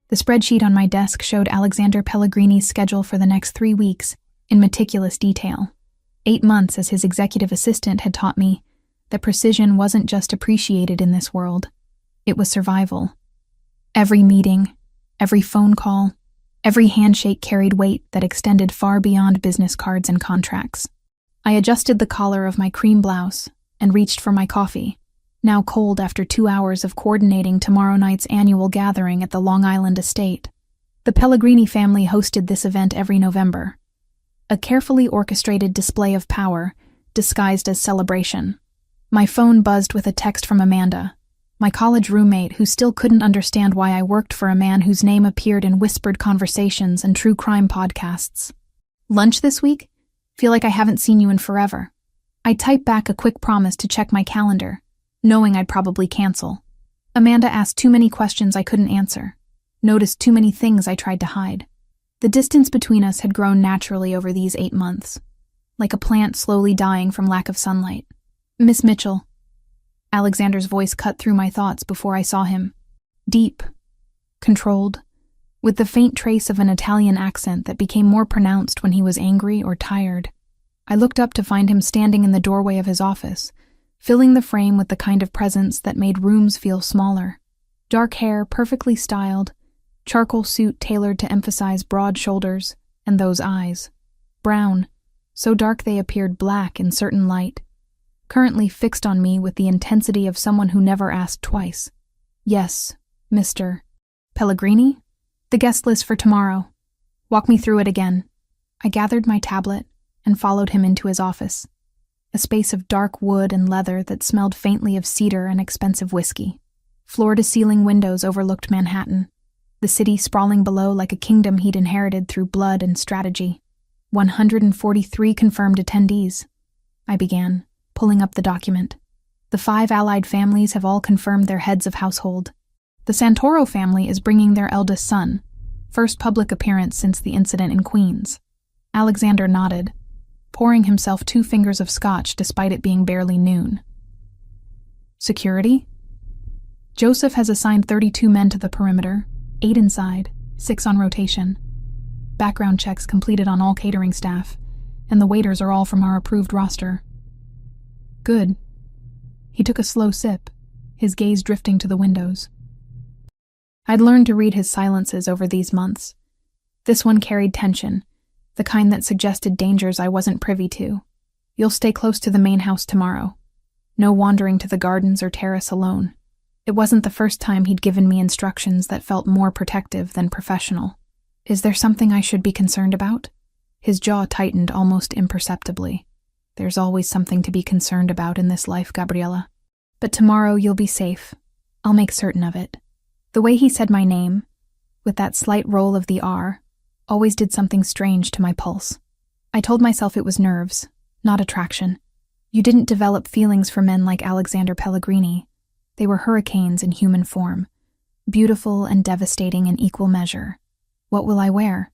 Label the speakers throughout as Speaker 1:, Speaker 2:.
Speaker 1: The spreadsheet on my desk showed Alexander Pellegrini's schedule for the next 3 weeks in meticulous detail. 8 months as his executive assistant had taught me that precision wasn't just appreciated in this world, it was survival. Every meeting, every phone call, every handshake carried weight that extended far beyond business cards and contracts. I adjusted the collar of my cream blouse and reached for my coffee, now cold after 2 hours of coordinating tomorrow night's annual gathering at the Long Island estate. The Pellegrini family hosted this event every November. A carefully orchestrated display of power, disguised as celebration. My phone buzzed with a text from Amanda, my college roommate who still couldn't understand why I worked for a man whose name appeared in whispered conversations and true crime podcasts. Lunch this week? Feel like I haven't seen you in forever. I typed back a quick promise to check my calendar, knowing I'd probably cancel. Amanda asked too many questions I couldn't answer, noticed too many things I tried to hide. The distance between us had grown naturally over these 8 months, like a plant slowly dying from lack of sunlight. Miss Mitchell. Alexander's voice cut through my thoughts before I saw him. Deep, controlled, with the faint trace of an Italian accent that became more pronounced when he was angry or tired. I looked up to find him standing in the doorway of his office, filling the frame with the kind of presence that made rooms feel smaller. Dark hair, perfectly styled, charcoal suit tailored to emphasize broad shoulders, and those eyes. Brown, so dark they appeared black in certain light, currently fixed on me with the intensity of someone who never asked twice. Yes, Mr. Pellegrini? The guest list for tomorrow. Walk me through it again. I gathered my tablet and followed him into his office, a space of dark wood and leather that smelled faintly of cedar and expensive whiskey. Floor-to-ceiling windows overlooked Manhattan, the city sprawling below like a kingdom he'd inherited through blood and strategy. 143 confirmed attendees, I began, pulling up the document. The 5 allied families have all confirmed their heads of household. The Santoro family is bringing their eldest son, first public appearance since the incident in Queens. Alexander nodded, pouring himself 2 fingers of scotch despite it being barely noon. Security? Joseph has assigned 32 men to the perimeter, 8 inside, 6 on rotation. Background checks completed on all catering staff, and the waiters are all from our approved roster. Good. He took a slow sip, his gaze drifting to the windows. I'd learned to read his silences over these months. This one carried tension, the kind that suggested dangers I wasn't privy to. You'll stay close to the main house tomorrow. No wandering to the gardens or terrace alone. It wasn't the first time he'd given me instructions that felt more protective than professional. Is there something I should be concerned about? His jaw tightened almost imperceptibly. There's always something to be concerned about in this life, Gabriella. But tomorrow you'll be safe. I'll make certain of it. The way he said my name, with that slight roll of the R, always did something strange to my pulse. I told myself it was nerves, not attraction. You didn't develop feelings for men like Alexander Pellegrini. They were hurricanes in human form, beautiful and devastating in equal measure. What will I wear?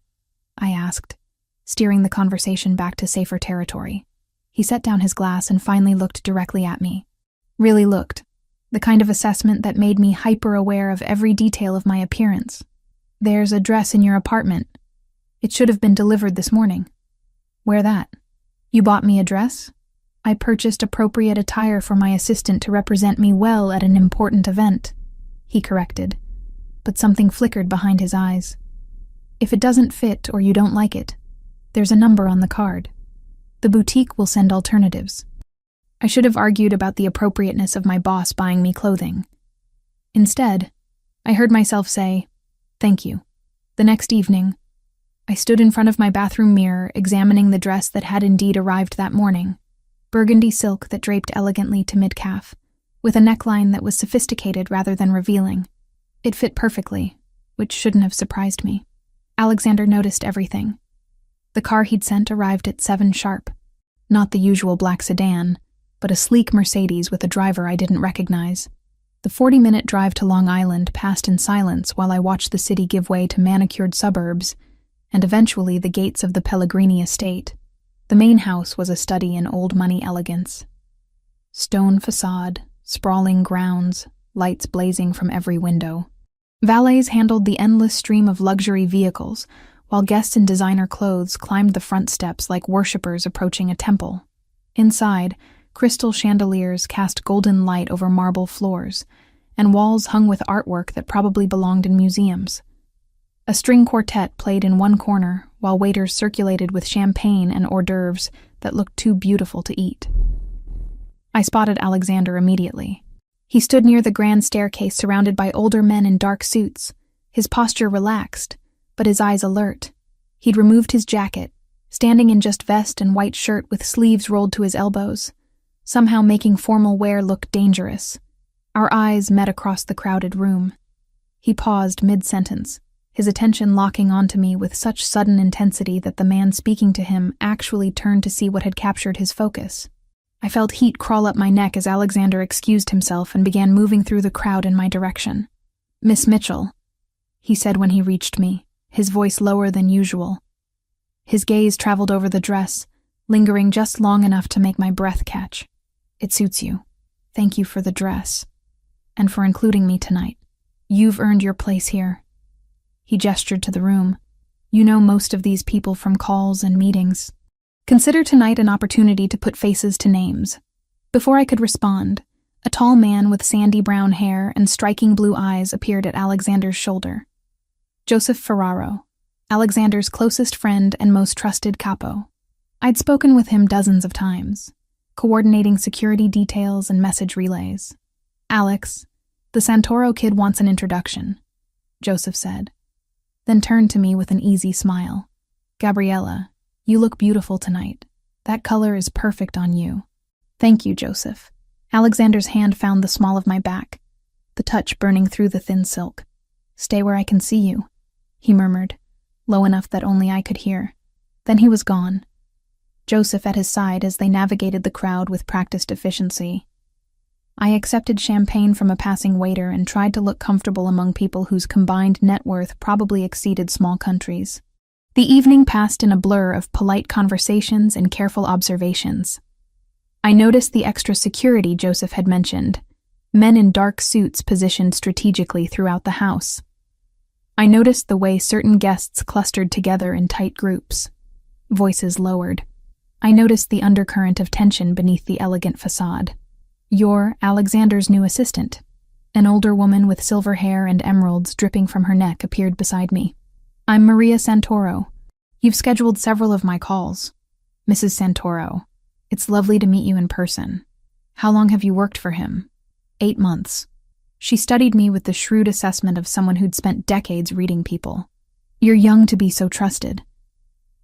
Speaker 1: I asked, steering the conversation back to safer territory. He set down his glass and finally looked directly at me. Really looked. The kind of assessment that made me hyper-aware of every detail of my appearance. There's a dress in your apartment. It should have been delivered this morning. Wear that. You bought me a dress? I purchased appropriate attire for my assistant to represent me well at an important event, he corrected, but something flickered behind his eyes. If it doesn't fit or you don't like it, there's a number on the card. The boutique will send alternatives. I should have argued about the appropriateness of my boss buying me clothing. Instead, I heard myself say, "Thank you." The next evening, I stood in front of my bathroom mirror examining the dress that had indeed arrived that morning. Burgundy silk that draped elegantly to mid-calf, with a neckline that was sophisticated rather than revealing. It fit perfectly, which shouldn't have surprised me. Alexander noticed everything. The car he'd sent arrived at 7 sharp. Not the usual black sedan, but a sleek Mercedes with a driver I didn't recognize. The 40-minute drive to Long Island passed in silence while I watched the city give way to manicured suburbs, and eventually the gates of the Pellegrini estate. The main house was a study in old-money elegance. Stone facade, sprawling grounds, lights blazing from every window. Valets handled the endless stream of luxury vehicles, while guests in designer clothes climbed the front steps like worshippers approaching a temple. Inside, crystal chandeliers cast golden light over marble floors, and walls hung with artwork that probably belonged in museums. A string quartet played in one corner, while waiters circulated with champagne and hors d'oeuvres that looked too beautiful to eat. I spotted Alexander immediately. He stood near the grand staircase surrounded by older men in dark suits, his posture relaxed, but his eyes alert. He'd removed his jacket, standing in just vest and white shirt with sleeves rolled to his elbows, somehow making formal wear look dangerous. Our eyes met across the crowded room. He paused mid-sentence, his attention locking onto me with such sudden intensity that the man speaking to him actually turned to see what had captured his focus. I felt heat crawl up my neck as Alexander excused himself and began moving through the crowd in my direction. "Miss Mitchell," he said when he reached me, his voice lower than usual. His gaze traveled over the dress, lingering just long enough to make my breath catch. "It suits you. Thank you for the dress. And for including me tonight. You've earned your place here." He gestured to the room. "You know most of these people from calls and meetings. Consider tonight an opportunity to put faces to names." Before I could respond, a tall man with sandy brown hair and striking blue eyes appeared at Alexander's shoulder. Joseph Ferraro, Alexander's closest friend and most trusted capo. I'd spoken with him dozens of times, coordinating security details and message relays. "Alex, the Santoro kid wants an introduction," Joseph said, then turned to me with an easy smile. "Gabriella, you look beautiful tonight. That color is perfect on you." "Thank you, Joseph." Alexander's hand found the small of my back, the touch burning through the thin silk. "Stay where I can see you," he murmured, low enough that only I could hear. Then he was gone, Joseph at his side as they navigated the crowd with practiced efficiency. I accepted champagne from a passing waiter and tried to look comfortable among people whose combined net worth probably exceeded small countries. The evening passed in a blur of polite conversations and careful observations. I noticed the extra security Joseph had mentioned, men in dark suits positioned strategically throughout the house. I noticed the way certain guests clustered together in tight groups, voices lowered. I noticed the undercurrent of tension beneath the elegant facade. "You're Alexander's new assistant." An older woman with silver hair and emeralds dripping from her neck appeared beside me. "I'm Maria Santoro. You've scheduled several of my calls." "Mrs. Santoro, it's lovely to meet you in person. How long have you worked for him?" 8 months. She studied me with the shrewd assessment of someone who'd spent decades reading people. "You're young to be so trusted.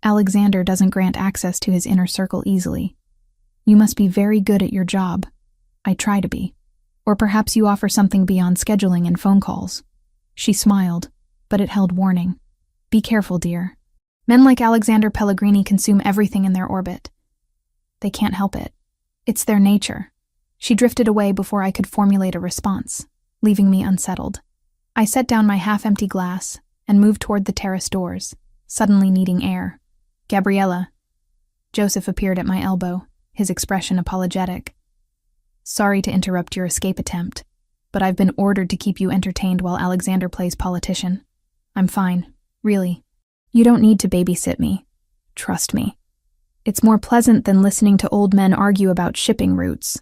Speaker 1: Alexander doesn't grant access to his inner circle easily. You must be very good at your job." "I try to be. Or perhaps you offer something beyond scheduling and phone calls." She smiled, but it held warning. "Be careful, dear. Men like Alexander Pellegrini consume everything in their orbit. They can't help it. It's their nature." She drifted away before I could formulate a response, leaving me unsettled. I set down my half-empty glass and moved toward the terrace doors, suddenly needing air. "Gabriella." Joseph appeared at my elbow, his expression apologetic. "Sorry to interrupt your escape attempt, but I've been ordered to keep you entertained while Alexander plays politician. I'm fine, really. You don't need to babysit me. Trust me. It's more pleasant than listening to old men argue about shipping routes."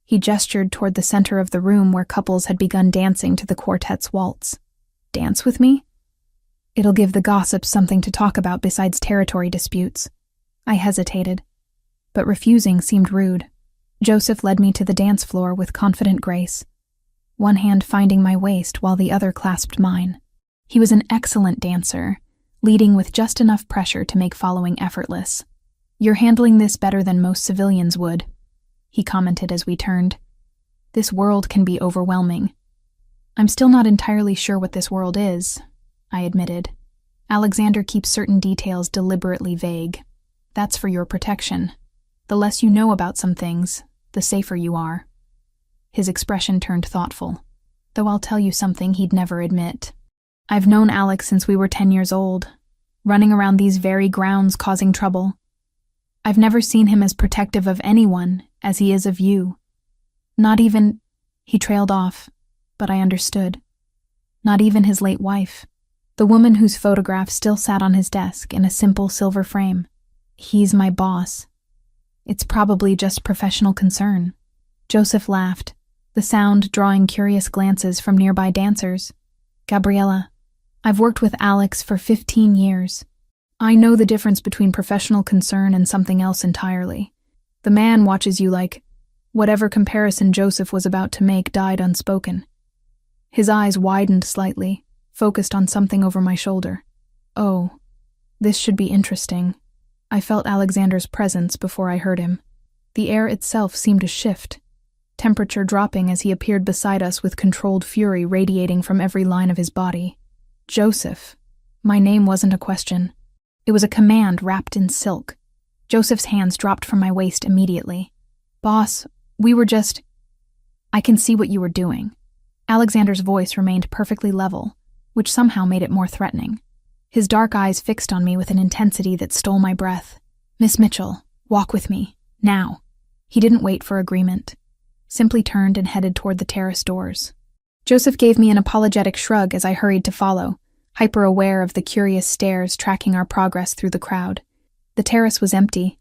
Speaker 1: He gestured toward the center of the room where couples had begun dancing to the quartet's waltz. "Dance with me? It'll give the gossips something to talk about besides territory disputes." I hesitated, but refusing seemed rude. Joseph led me to the dance floor with confident grace, one hand finding my waist while the other clasped mine. He was an excellent dancer, leading with just enough pressure to make following effortless. "You're handling this better than most civilians would," he commented as we turned. "This world can be overwhelming." "I'm still not entirely sure what this world is," I admitted. "Alexander keeps certain details deliberately vague. That's for your protection. The less you know about some things, the safer you are." His expression turned thoughtful, though I'll tell you something he'd never admit. "I've known Alex since we were 10 years old, running around these very grounds causing trouble. I've never seen him as protective of anyone as he is of you. Not even—" He trailed off, but I understood. Not even his late wife. The woman whose photograph still sat on his desk in a simple silver frame. He's my boss. It's probably just professional concern. Joseph laughed, the sound drawing curious glances from nearby dancers. Gabriella, I've worked with Alex for 15 years. I know the difference between professional concern and something else entirely. The man watches you like whatever comparison Joseph was about to make died unspoken. His eyes widened slightly, focused on something over my shoulder. Oh, this should be interesting. I felt Alexander's presence before I heard him. The air itself seemed to shift, temperature dropping as he appeared beside us with controlled fury radiating from every line of his body. Joseph. My name wasn't a question. It was a command wrapped in silk. Joseph's hands dropped from my waist immediately. Boss, we were just... I can see what you were doing. Alexander's voice remained perfectly level, which somehow made it more threatening. His dark eyes fixed on me with an intensity that stole my breath. Miss Mitchell, walk with me. Now. He didn't wait for agreement. Simply turned and headed toward the terrace doors. Joseph gave me an apologetic shrug as I hurried to follow, hyper-aware of the curious stares tracking our progress through the crowd. The terrace was empty,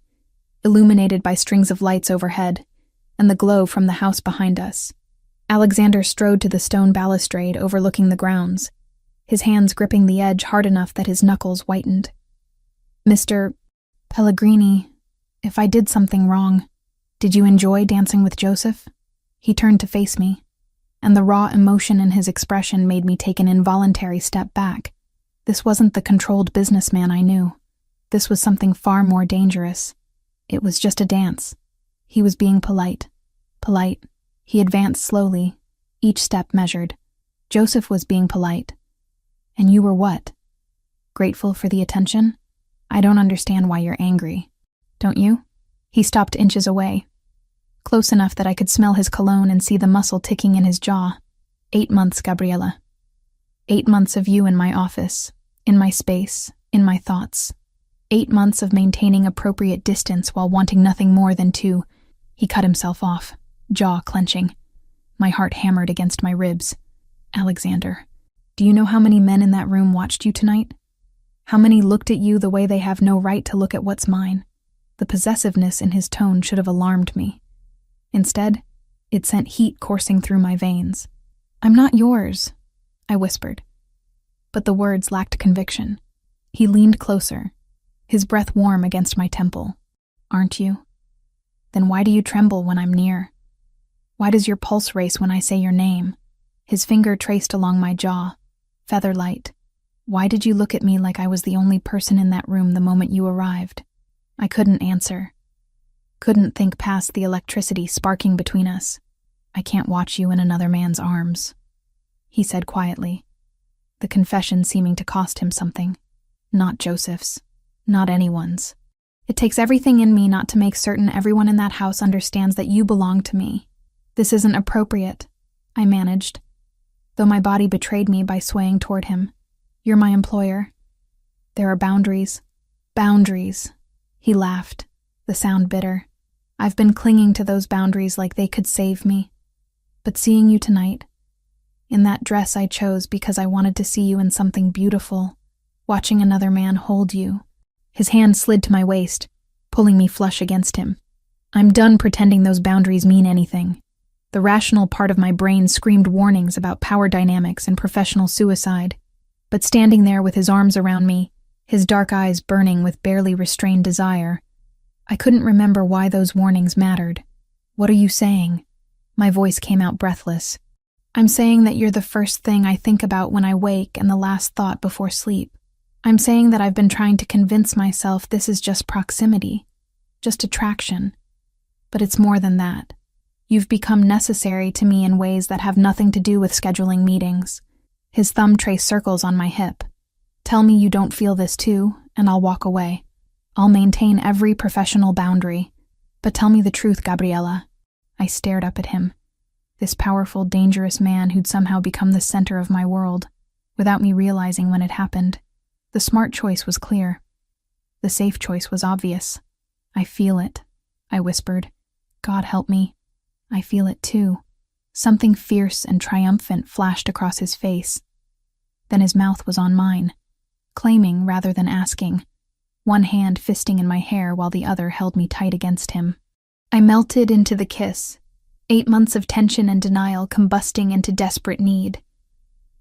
Speaker 1: illuminated by strings of lights overhead, and the glow from the house behind us. Alexander strode to the stone balustrade overlooking the grounds, his hands gripping the edge hard enough that his knuckles whitened. Mr. Pellegrini, if I did something wrong, did you enjoy dancing with Joseph? He turned to face me, and the raw emotion in his expression made me take an involuntary step back. This wasn't the controlled businessman I knew. This was something far more dangerous. It was just a dance. He was being polite. Polite. He advanced slowly, each step measured. Joseph was being polite. And you were what? Grateful for the attention? I don't understand why you're angry. Don't you? He stopped inches away, close enough that I could smell his cologne and see the muscle ticking in his jaw. 8 months, Gabriella. 8 months of you in my office, in my space, in my thoughts. 8 months of maintaining appropriate distance while wanting nothing more than to... He cut himself off, jaw clenching. My heart hammered against my ribs. Alexander, do you know how many men in that room watched you tonight? How many looked at you the way they have no right to look at what's mine? The possessiveness in his tone should have alarmed me. Instead, it sent heat coursing through my veins. I'm not yours, I whispered. But the words lacked conviction. He leaned closer, his breath warm against my temple. Aren't you? Then why do you tremble when I'm near? Why does your pulse race when I say your name? His finger traced along my jaw, feather light. Why did you look at me like I was the only person in that room the moment you arrived? I couldn't answer. Couldn't think past the electricity sparking between us. I can't watch you in another man's arms, he said quietly, the confession seeming to cost him something. Not Joseph's, not anyone's. It takes everything in me not to make certain everyone in that house understands that you belong to me. This isn't appropriate, I managed, though my body betrayed me by swaying toward him. You're my employer. There are boundaries. Boundaries. He laughed, the sound bitter. I've been clinging to those boundaries like they could save me. But seeing you tonight, in that dress I chose because I wanted to see you in something beautiful, watching another man hold you. His hand slid to my waist, pulling me flush against him. I'm done pretending those boundaries mean anything. The rational part of my brain screamed warnings about power dynamics and professional suicide. But standing there with his arms around me, his dark eyes burning with barely restrained desire, I couldn't remember why those warnings mattered. What are you saying? My voice came out breathless. I'm saying that you're the first thing I think about when I wake and the last thought before sleep. I'm saying that I've been trying to convince myself this is just proximity, just attraction. But it's more than that. You've become necessary to me in ways that have nothing to do with scheduling meetings. His thumb traced circles on my hip. Tell me you don't feel this too, and I'll walk away. I'll maintain every professional boundary. But tell me the truth, Gabriella. I stared up at him. This powerful, dangerous man who'd somehow become the center of my world, without me realizing when it happened. The smart choice was clear. The safe choice was obvious. I feel it, I whispered. God help me. I feel it too. Something fierce and triumphant flashed across his face. Then his mouth was on mine, claiming rather than asking, one hand fisting in my hair while the other held me tight against him. I melted into the kiss, 8 months of tension and denial combusting into desperate need.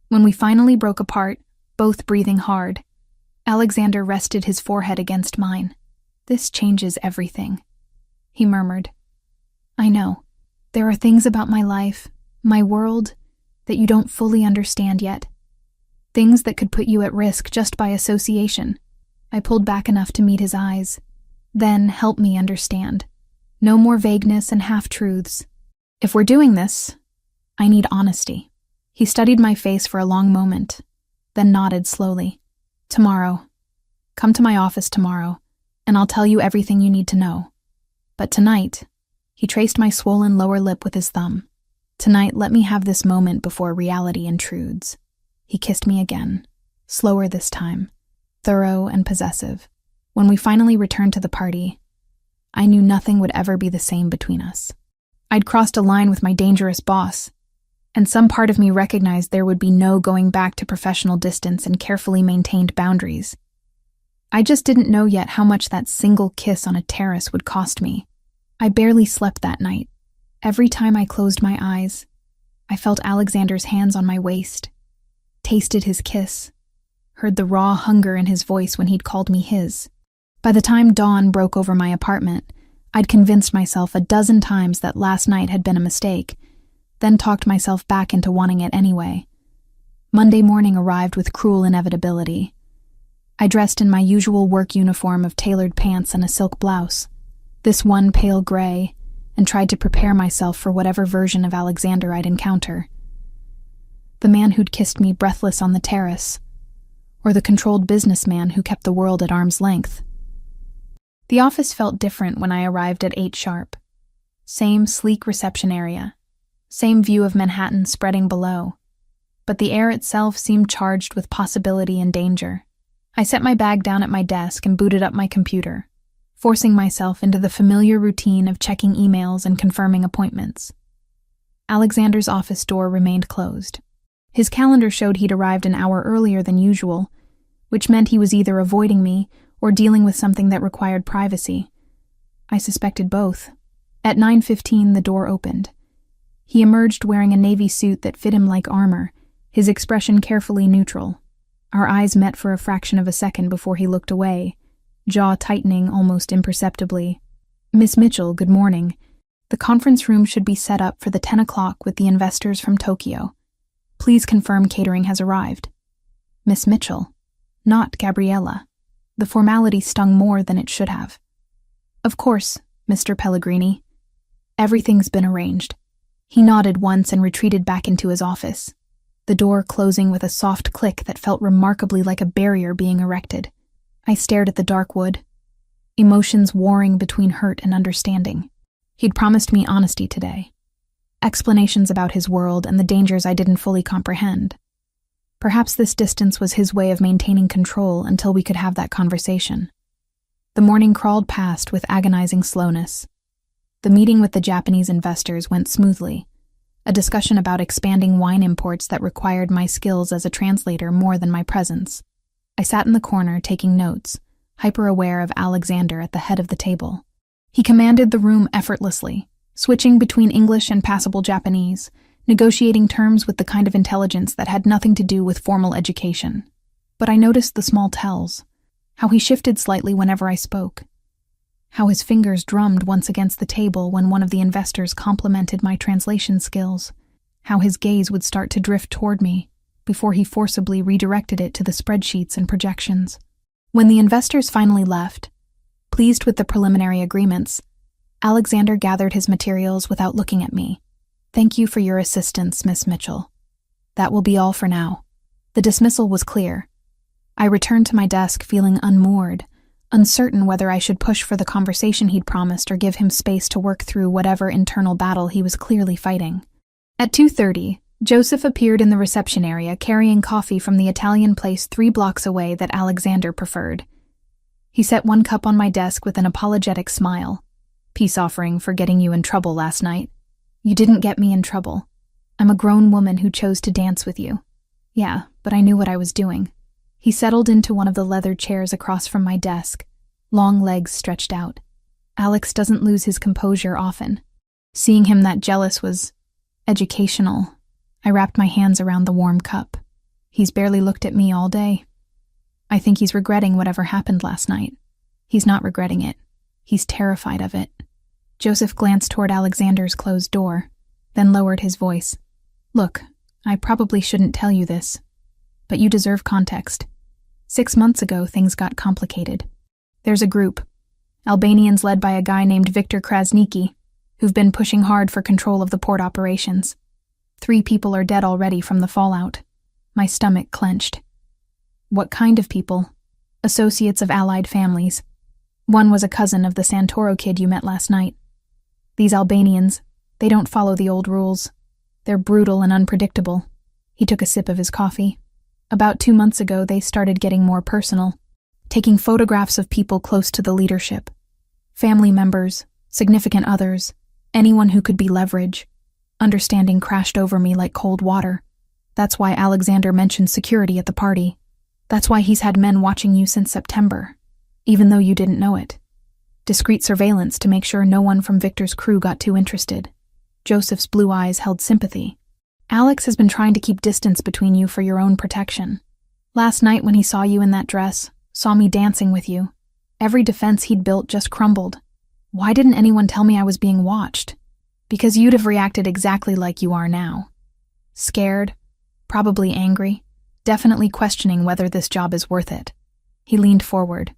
Speaker 1: When we finally broke apart, both breathing hard, Alexander rested his forehead against mine. "This changes everything," he murmured. "I know. There are things about my life, my world, that you don't fully understand yet. Things that could put you at risk just by association." I pulled back enough to meet his eyes. "Then help me understand. No more vagueness and half-truths. If we're doing this, I need honesty." He studied my face for a long moment, then nodded slowly. "Tomorrow. Come to my office tomorrow, and I'll tell you everything you need to know. But tonight," he traced my swollen lower lip with his thumb. "Tonight, let me have this moment before reality intrudes." He kissed me again, slower this time, thorough and possessive. When we finally returned to the party, I knew nothing would ever be the same between us. I'd crossed a line with my dangerous boss, and some part of me recognized there would be no going back to professional distance and carefully maintained boundaries. I just didn't know yet how much that single kiss on a terrace would cost me. I barely slept that night. Every time I closed my eyes, I felt Alexander's hands on my waist, tasted his kiss, heard the raw hunger in his voice when he'd called me his. By the time dawn broke over my apartment, I'd convinced myself a dozen times that last night had been a mistake, then talked myself back into wanting it anyway. Monday morning arrived with cruel inevitability. I dressed in my usual work uniform of tailored pants and a silk blouse, this one pale gray, and tried to prepare myself for whatever version of Alexander I'd encounter. The man who'd kissed me breathless on the terrace, or the controlled businessman who kept the world at arm's length. The office felt different when I arrived at 8 sharp. Same sleek reception area, same view of Manhattan spreading below, but the air itself seemed charged with possibility and danger. I set my bag down at my desk and booted up my computer, forcing myself into the familiar routine of checking emails and confirming appointments. Alexander's office door remained closed. His calendar showed he'd arrived an hour earlier than usual, which meant he was either avoiding me or dealing with something that required privacy. I suspected both. At 9:15, the door opened. He emerged wearing a navy suit that fit him like armor, his expression carefully neutral. Our eyes met for a fraction of a second before he looked away, jaw tightening almost imperceptibly. "Miss Mitchell, good morning. The conference room should be set up for the 10 o'clock with the investors from Tokyo. Please confirm catering has arrived." Miss Mitchell, not Gabriella. The formality stung more than it should have. "Of course, Mr. Pellegrini. Everything's been arranged." He nodded once and retreated back into his office, the door closing with a soft click that felt remarkably like a barrier being erected. I stared at the dark wood, emotions warring between hurt and understanding. He'd promised me honesty today, explanations about his world and the dangers I didn't fully comprehend. Perhaps this distance was his way of maintaining control until we could have that conversation. The morning crawled past with agonizing slowness. The meeting with the Japanese investors went smoothly, a discussion about expanding wine imports that required my skills as a translator more than my presence. I sat in the corner taking notes, hyper-aware of Alexander at the head of the table. He commanded the room effortlessly, switching between English and passable Japanese, negotiating terms with the kind of intelligence that had nothing to do with formal education. But I noticed the small tells, how he shifted slightly whenever I spoke, how his fingers drummed once against the table when one of the investors complimented my translation skills, how his gaze would start to drift toward me before he forcibly redirected it to the spreadsheets and projections. When the investors finally left, pleased with the preliminary agreements, Alexander gathered his materials without looking at me. "Thank you for your assistance, Miss Mitchell. That will be all for now." The dismissal was clear. I returned to my desk feeling unmoored, uncertain whether I should push for the conversation he'd promised or give him space to work through whatever internal battle he was clearly fighting. At 2:30, Joseph appeared in the reception area carrying coffee from the Italian place 3 blocks away that Alexander preferred. He set one cup on my desk with an apologetic smile. "Peace offering for getting you in trouble last night." "You didn't get me in trouble. I'm a grown woman who chose to dance with you. Yeah, but I knew what I was doing. He settled into one of the leather chairs across from my desk, long legs stretched out. Alex doesn't lose his composure often. Seeing him that jealous was educational. I wrapped my hands around the warm cup. He's barely looked at me all day. I think he's regretting whatever happened last night. He's not regretting it. He's terrified of it. Joseph glanced toward Alexander's closed door, then lowered his voice. Look, I probably shouldn't tell you this, but you deserve context. 6 months ago, things got complicated. There's a group, Albanians led by a guy named Viktor Krasniki, who've been pushing hard for control of the port operations. 3 people are dead already from the fallout. My stomach clenched. What kind of people? Associates of allied families. One was a cousin of the Santoro kid you met last night. These Albanians, they don't follow the old rules. They're brutal and unpredictable. He took a sip of his coffee. About 2 months ago, they started getting more personal, taking photographs of people close to the leadership. Family members, significant others, anyone who could be leverage. Understanding crashed over me like cold water. That's why Alexander mentioned security at the party. That's why he's had men watching you since September, even though you didn't know it. Discreet surveillance to make sure no one from Victor's crew got too interested. Joseph's blue eyes held sympathy. Alex has been trying to keep distance between you for your own protection. Last night when he saw you in that dress, saw me dancing with you, every defense he'd built just crumbled. Why didn't anyone tell me I was being watched? Because you'd have reacted exactly like you are now. Scared, probably angry, definitely questioning whether this job is worth it. He leaned forward.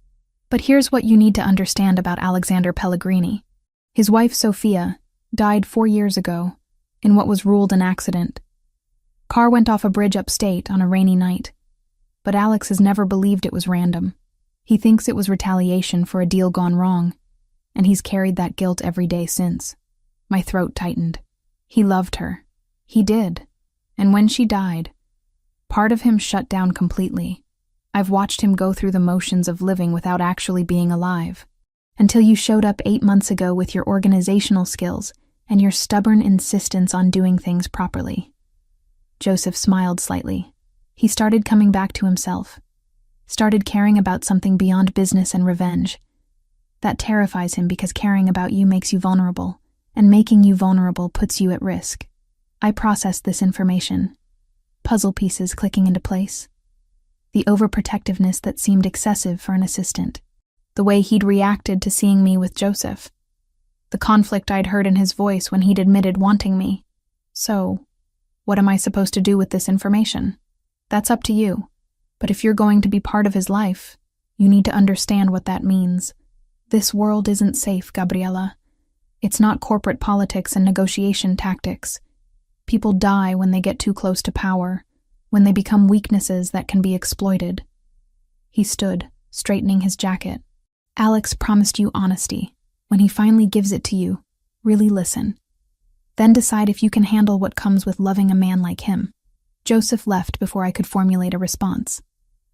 Speaker 1: But here's what you need to understand about Alexander Pellegrini. His wife, Sophia, died 4 years ago in what was ruled an accident. Car went off a bridge upstate on a rainy night. But Alex has never believed it was random. He thinks it was retaliation for a deal gone wrong, and he's carried that guilt every day since. My throat tightened. He loved her. He did. And when she died, part of him shut down completely. I've watched him go through the motions of living without actually being alive. Until you showed up 8 months ago with your organizational skills and your stubborn insistence on doing things properly. Joseph smiled slightly. He started coming back to himself. Started caring about something beyond business and revenge. That terrifies him because caring about you makes you vulnerable, and making you vulnerable puts you at risk. I processed this information. Puzzle pieces clicking into place. The overprotectiveness that seemed excessive for an assistant. The way he'd reacted to seeing me with Joseph. The conflict I'd heard in his voice when he'd admitted wanting me. So, what am I supposed to do with this information? That's up to you. But if you're going to be part of his life, you need to understand what that means. This world isn't safe, Gabriella. It's not corporate politics and negotiation tactics. People die when they get too close to power, when they become weaknesses that can be exploited. He stood, straightening his jacket. Alex promised you honesty. When he finally gives it to you, really listen. Then decide if you can handle what comes with loving a man like him. Joseph left before I could formulate a response.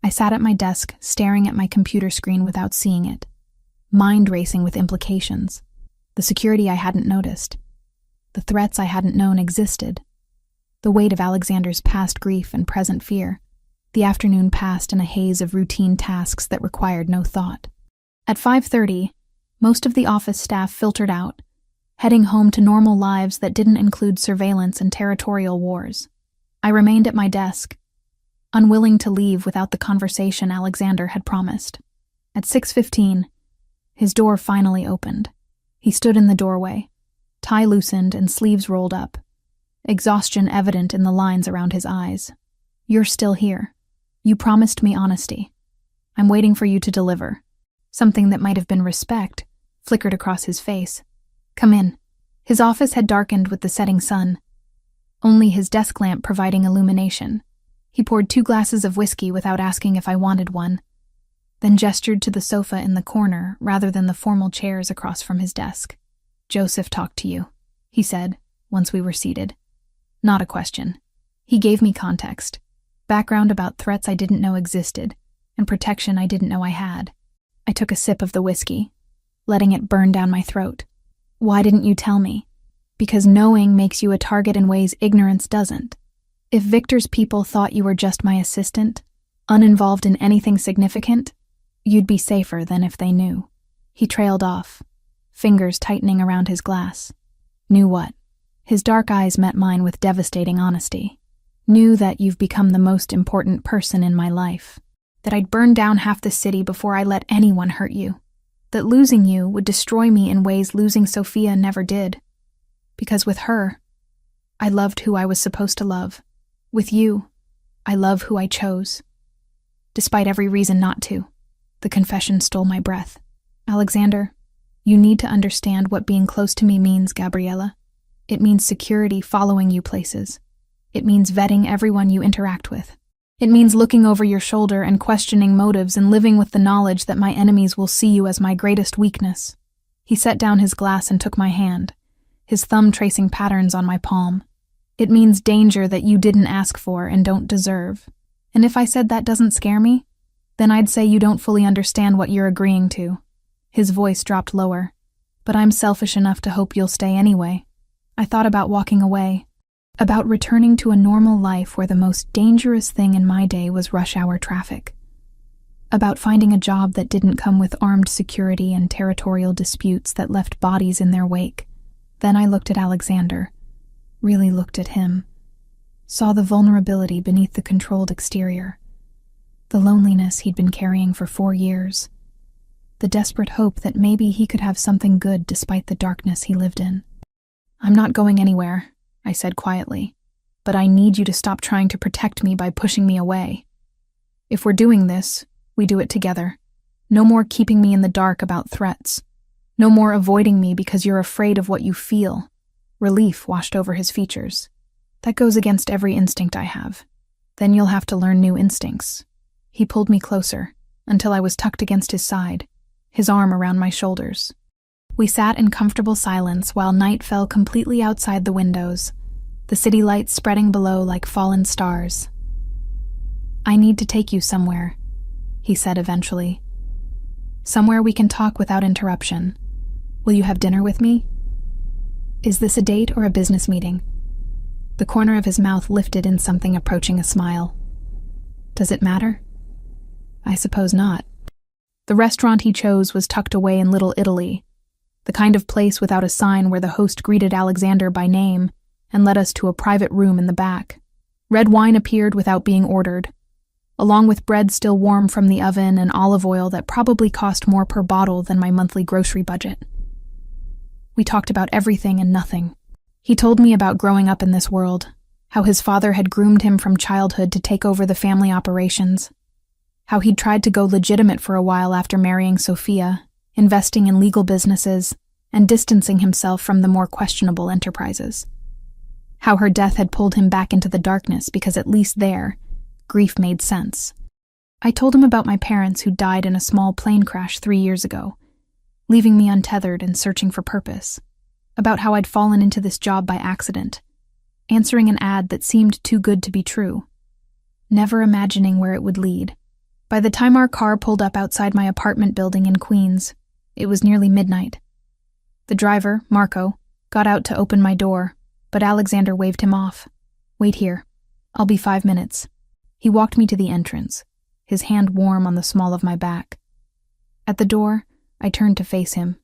Speaker 1: I sat at my desk, staring at my computer screen without seeing it. Mind racing with implications. The security I hadn't noticed. The threats I hadn't known existed. The weight of Alexander's past grief and present fear. The afternoon passed in a haze of routine tasks that required no thought. At 5:30, most of the office staff filtered out, heading home to normal lives that didn't include surveillance and territorial wars. I remained at my desk, unwilling to leave without the conversation Alexander had promised. At 6:15, his door finally opened. He stood in the doorway, tie loosened and sleeves rolled up, exhaustion evident in the lines around his eyes. You're still here. You promised me honesty. I'm waiting for you to deliver. Something that might have been respect flickered across his face. Come in. His office had darkened with the setting sun, only his desk lamp providing illumination. He poured 2 glasses of whiskey without asking if I wanted one, then gestured to the sofa in the corner rather than the formal chairs across from his desk. Joseph talked to you, he said, once we were seated. Not a question. He gave me context, background about threats I didn't know existed, and protection I didn't know I had. I took a sip of the whiskey, letting it burn down my throat. Why didn't you tell me? Because knowing makes you a target in ways ignorance doesn't. If Victor's people thought you were just my assistant, uninvolved in anything significant, you'd be safer than if they knew." He trailed off, fingers tightening around his glass. Knew what? His dark eyes met mine with devastating honesty. Knew that you've become the most important person in my life. That I'd burn down half the city before I let anyone hurt you. That losing you would destroy me in ways losing Sophia never did. Because with her, I loved who I was supposed to love. With you, I love who I chose. Despite every reason not to, the confession stole my breath. "Alexander, you need to understand what being close to me means, Gabriella. It means security following you places. It means vetting everyone you interact with. It means looking over your shoulder and questioning motives and living with the knowledge that my enemies will see you as my greatest weakness." He set down his glass and took my hand, his thumb tracing patterns on my palm. "It means danger that you didn't ask for and don't deserve. And if I said that doesn't scare me, then I'd say you don't fully understand what you're agreeing to." His voice dropped lower. "But I'm selfish enough to hope you'll stay anyway." I thought about walking away, about returning to a normal life where the most dangerous thing in my day was rush hour traffic, about finding a job that didn't come with armed security and territorial disputes that left bodies in their wake. Then I looked at Alexander, really looked at him, saw the vulnerability beneath the controlled exterior, the loneliness he'd been carrying for 4 years, the desperate hope that maybe he could have something good despite the darkness he lived in. "I'm not going anywhere," I said quietly, "but I need you to stop trying to protect me by pushing me away. If we're doing this, we do it together. No more keeping me in the dark about threats. No more avoiding me because you're afraid of what you feel." Relief washed over his features. "That goes against every instinct I have. Then you'll have to learn new instincts." He pulled me closer, until I was tucked against his side, his arm around my shoulders. We sat in comfortable silence while night fell completely outside the windows, the city lights spreading below like fallen stars. "I need to take you somewhere," he said eventually. "Somewhere we can talk without interruption. Will you have dinner with me?" "Is this a date or a business meeting?" The corner of his mouth lifted in something approaching a smile. "Does it matter?" "I suppose not." The restaurant he chose was tucked away in Little Italy, the kind of place without a sign where the host greeted Alexander by name and led us to a private room in the back. Red wine appeared without being ordered, along with bread still warm from the oven and olive oil that probably cost more per bottle than my monthly grocery budget. We talked about everything and nothing. He told me about growing up in this world, how his father had groomed him from childhood to take over the family operations, how he'd tried to go legitimate for a while after marrying Sophia, investing in legal businesses, and distancing himself from the more questionable enterprises. How her death had pulled him back into the darkness because at least there, grief made sense. I told him about my parents who died in a small plane crash 3 years ago, leaving me untethered and searching for purpose. About how I'd fallen into this job by accident, answering an ad that seemed too good to be true, never imagining where it would lead. By the time our car pulled up outside my apartment building in Queens, it was nearly midnight. The driver, Marco, got out to open my door, but Alexander waved him off. "Wait here. I'll be 5 minutes." He walked me to the entrance, his hand warm on the small of my back. At the door, I turned to face him,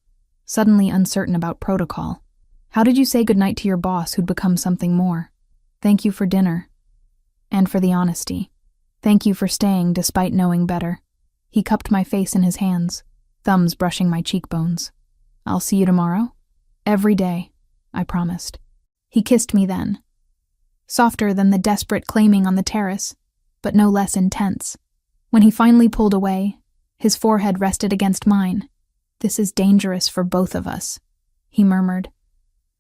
Speaker 1: suddenly uncertain about protocol. "How did you say goodnight to your boss who'd become something more?" "Thank you for dinner. And for the honesty. Thank you for staying despite knowing better." He cupped my face in his hands, thumbs brushing my cheekbones. "I'll see you tomorrow?" "Every day," I promised. He kissed me then, softer than the desperate claiming on the terrace, but no less intense. When he finally pulled away, his forehead rested against mine. "This is dangerous for both of us," he murmured.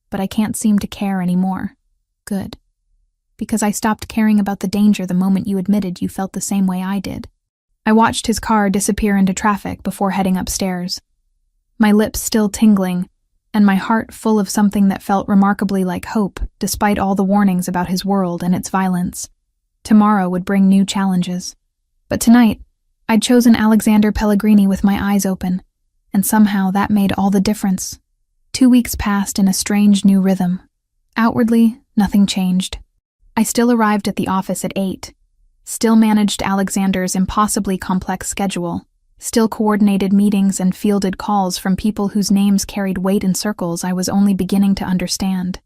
Speaker 1: "But I can't seem to care anymore." "Good. Because I stopped caring about the danger the moment you admitted you felt the same way I did." I watched his car disappear into traffic before heading upstairs, my lips still tingling, and my heart full of something that felt remarkably like hope, despite all the warnings about his world and its violence. Tomorrow would bring new challenges. But tonight, I'd chosen Alexander Pellegrini with my eyes open, and somehow that made all the difference. 2 weeks passed in a strange new rhythm. Outwardly, nothing changed. I still arrived at the office at 8, still managed Alexander's impossibly complex schedule, still coordinated meetings and fielded calls from people whose names carried weight in circles I was only beginning to understand.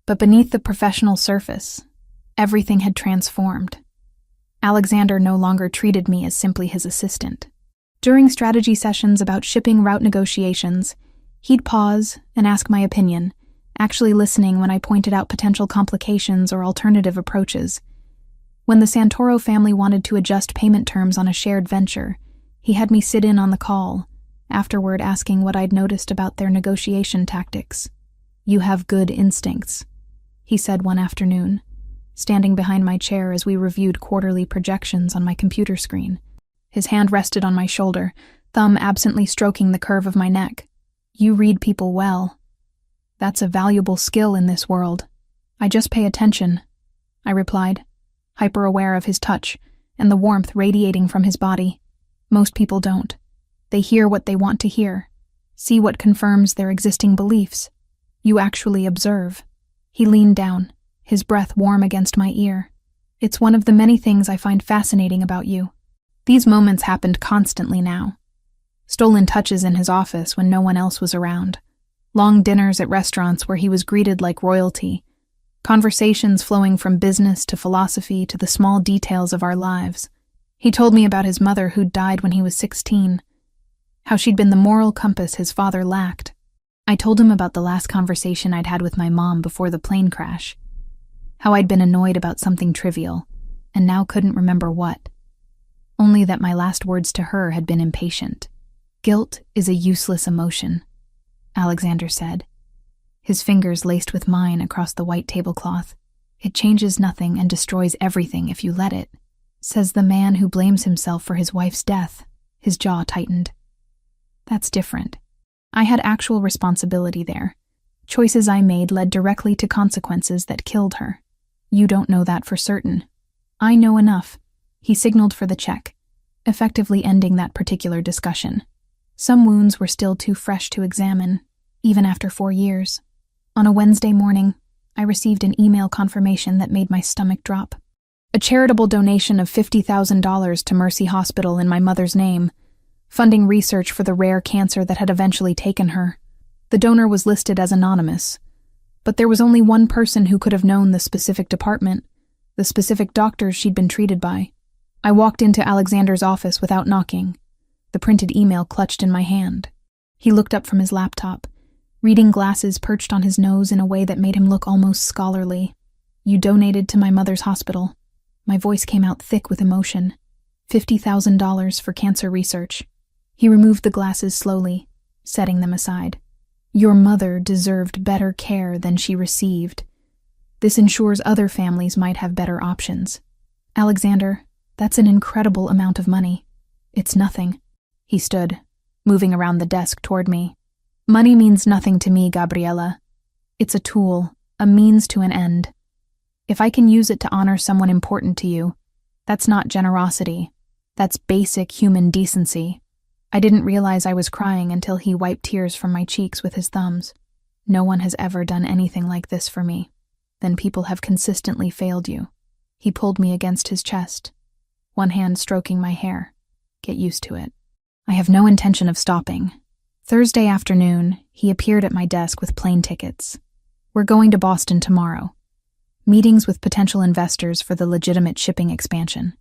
Speaker 1: But beneath the professional surface, everything had transformed. Alexander no longer treated me as simply his assistant. During strategy sessions about shipping route negotiations, he'd pause and ask my opinion, actually listening when I pointed out potential complications or alternative approaches. When the Santoro family wanted to adjust payment terms on a shared venture, he had me sit in on the call, afterward asking what I'd noticed about their negotiation tactics. "You have good instincts," he said one afternoon, standing behind my chair as we reviewed quarterly projections on my computer screen. His hand rested on my shoulder, thumb absently stroking the curve of my neck. "You read people well. That's a valuable skill in this world." "I just pay attention," I replied, hyper-aware of his touch and the warmth radiating from his body. "Most people don't. They hear what they want to hear, see what confirms their existing beliefs. You actually observe." He leaned down, his breath warm against my ear. "It's one of the many things I find fascinating about you." These moments happened constantly now. Stolen touches in his office when no one else was around. Long dinners at restaurants where he was greeted like royalty. Conversations flowing from business to philosophy to the small details of our lives. He told me about his mother who'd died when he was 16. How she'd been the moral compass his father lacked. I told him about the last conversation I'd had with my mom before the plane crash. How I'd been annoyed about something trivial, and now couldn't remember what. Only that my last words to her had been impatient. "Guilt is a useless emotion," Alexander said, his fingers laced with mine across the white tablecloth. "It changes nothing and destroys everything if you let it," says the man who blames himself for his wife's death. His jaw tightened. That's different. I had actual responsibility there. Choices I made led directly to consequences that killed her. You don't know that for certain. I know enough. He signaled for the check, effectively ending that particular discussion. Some wounds were still too fresh to examine, even after 4 years. On a Wednesday morning, I received an email confirmation that made my stomach drop. A charitable donation of $50,000 to Mercy Hospital in my mother's name, funding research for the rare cancer that had eventually taken her. The donor was listed as anonymous, but there was only one person who could have known the specific department, the specific doctors she'd been treated by. I walked into Alexander's office without knocking, the printed email clutched in my hand. He looked up from his laptop, reading glasses perched on his nose in a way that made him look almost scholarly. "You donated to my mother's hospital." My voice came out thick with emotion. $50,000 for cancer research. He removed the glasses slowly, setting them aside. "Your mother deserved better care than she received. This ensures other families might have better options." "Alexander, that's an incredible amount of money." "It's nothing." He stood, moving around the desk toward me. "Money means nothing to me, Gabriella. It's a tool, a means to an end. If I can use it to honor someone important to you, that's not generosity. That's basic human decency." I didn't realize I was crying until he wiped tears from my cheeks with his thumbs. "No one has ever done anything like this for me. Then people have consistently failed you." He pulled me against his chest, one hand stroking my hair. "Get used to it." I have no intention of stopping. Thursday afternoon, he appeared at my desk with plane tickets. "We're going to Boston tomorrow. Meetings with potential investors for the legitimate shipping expansion.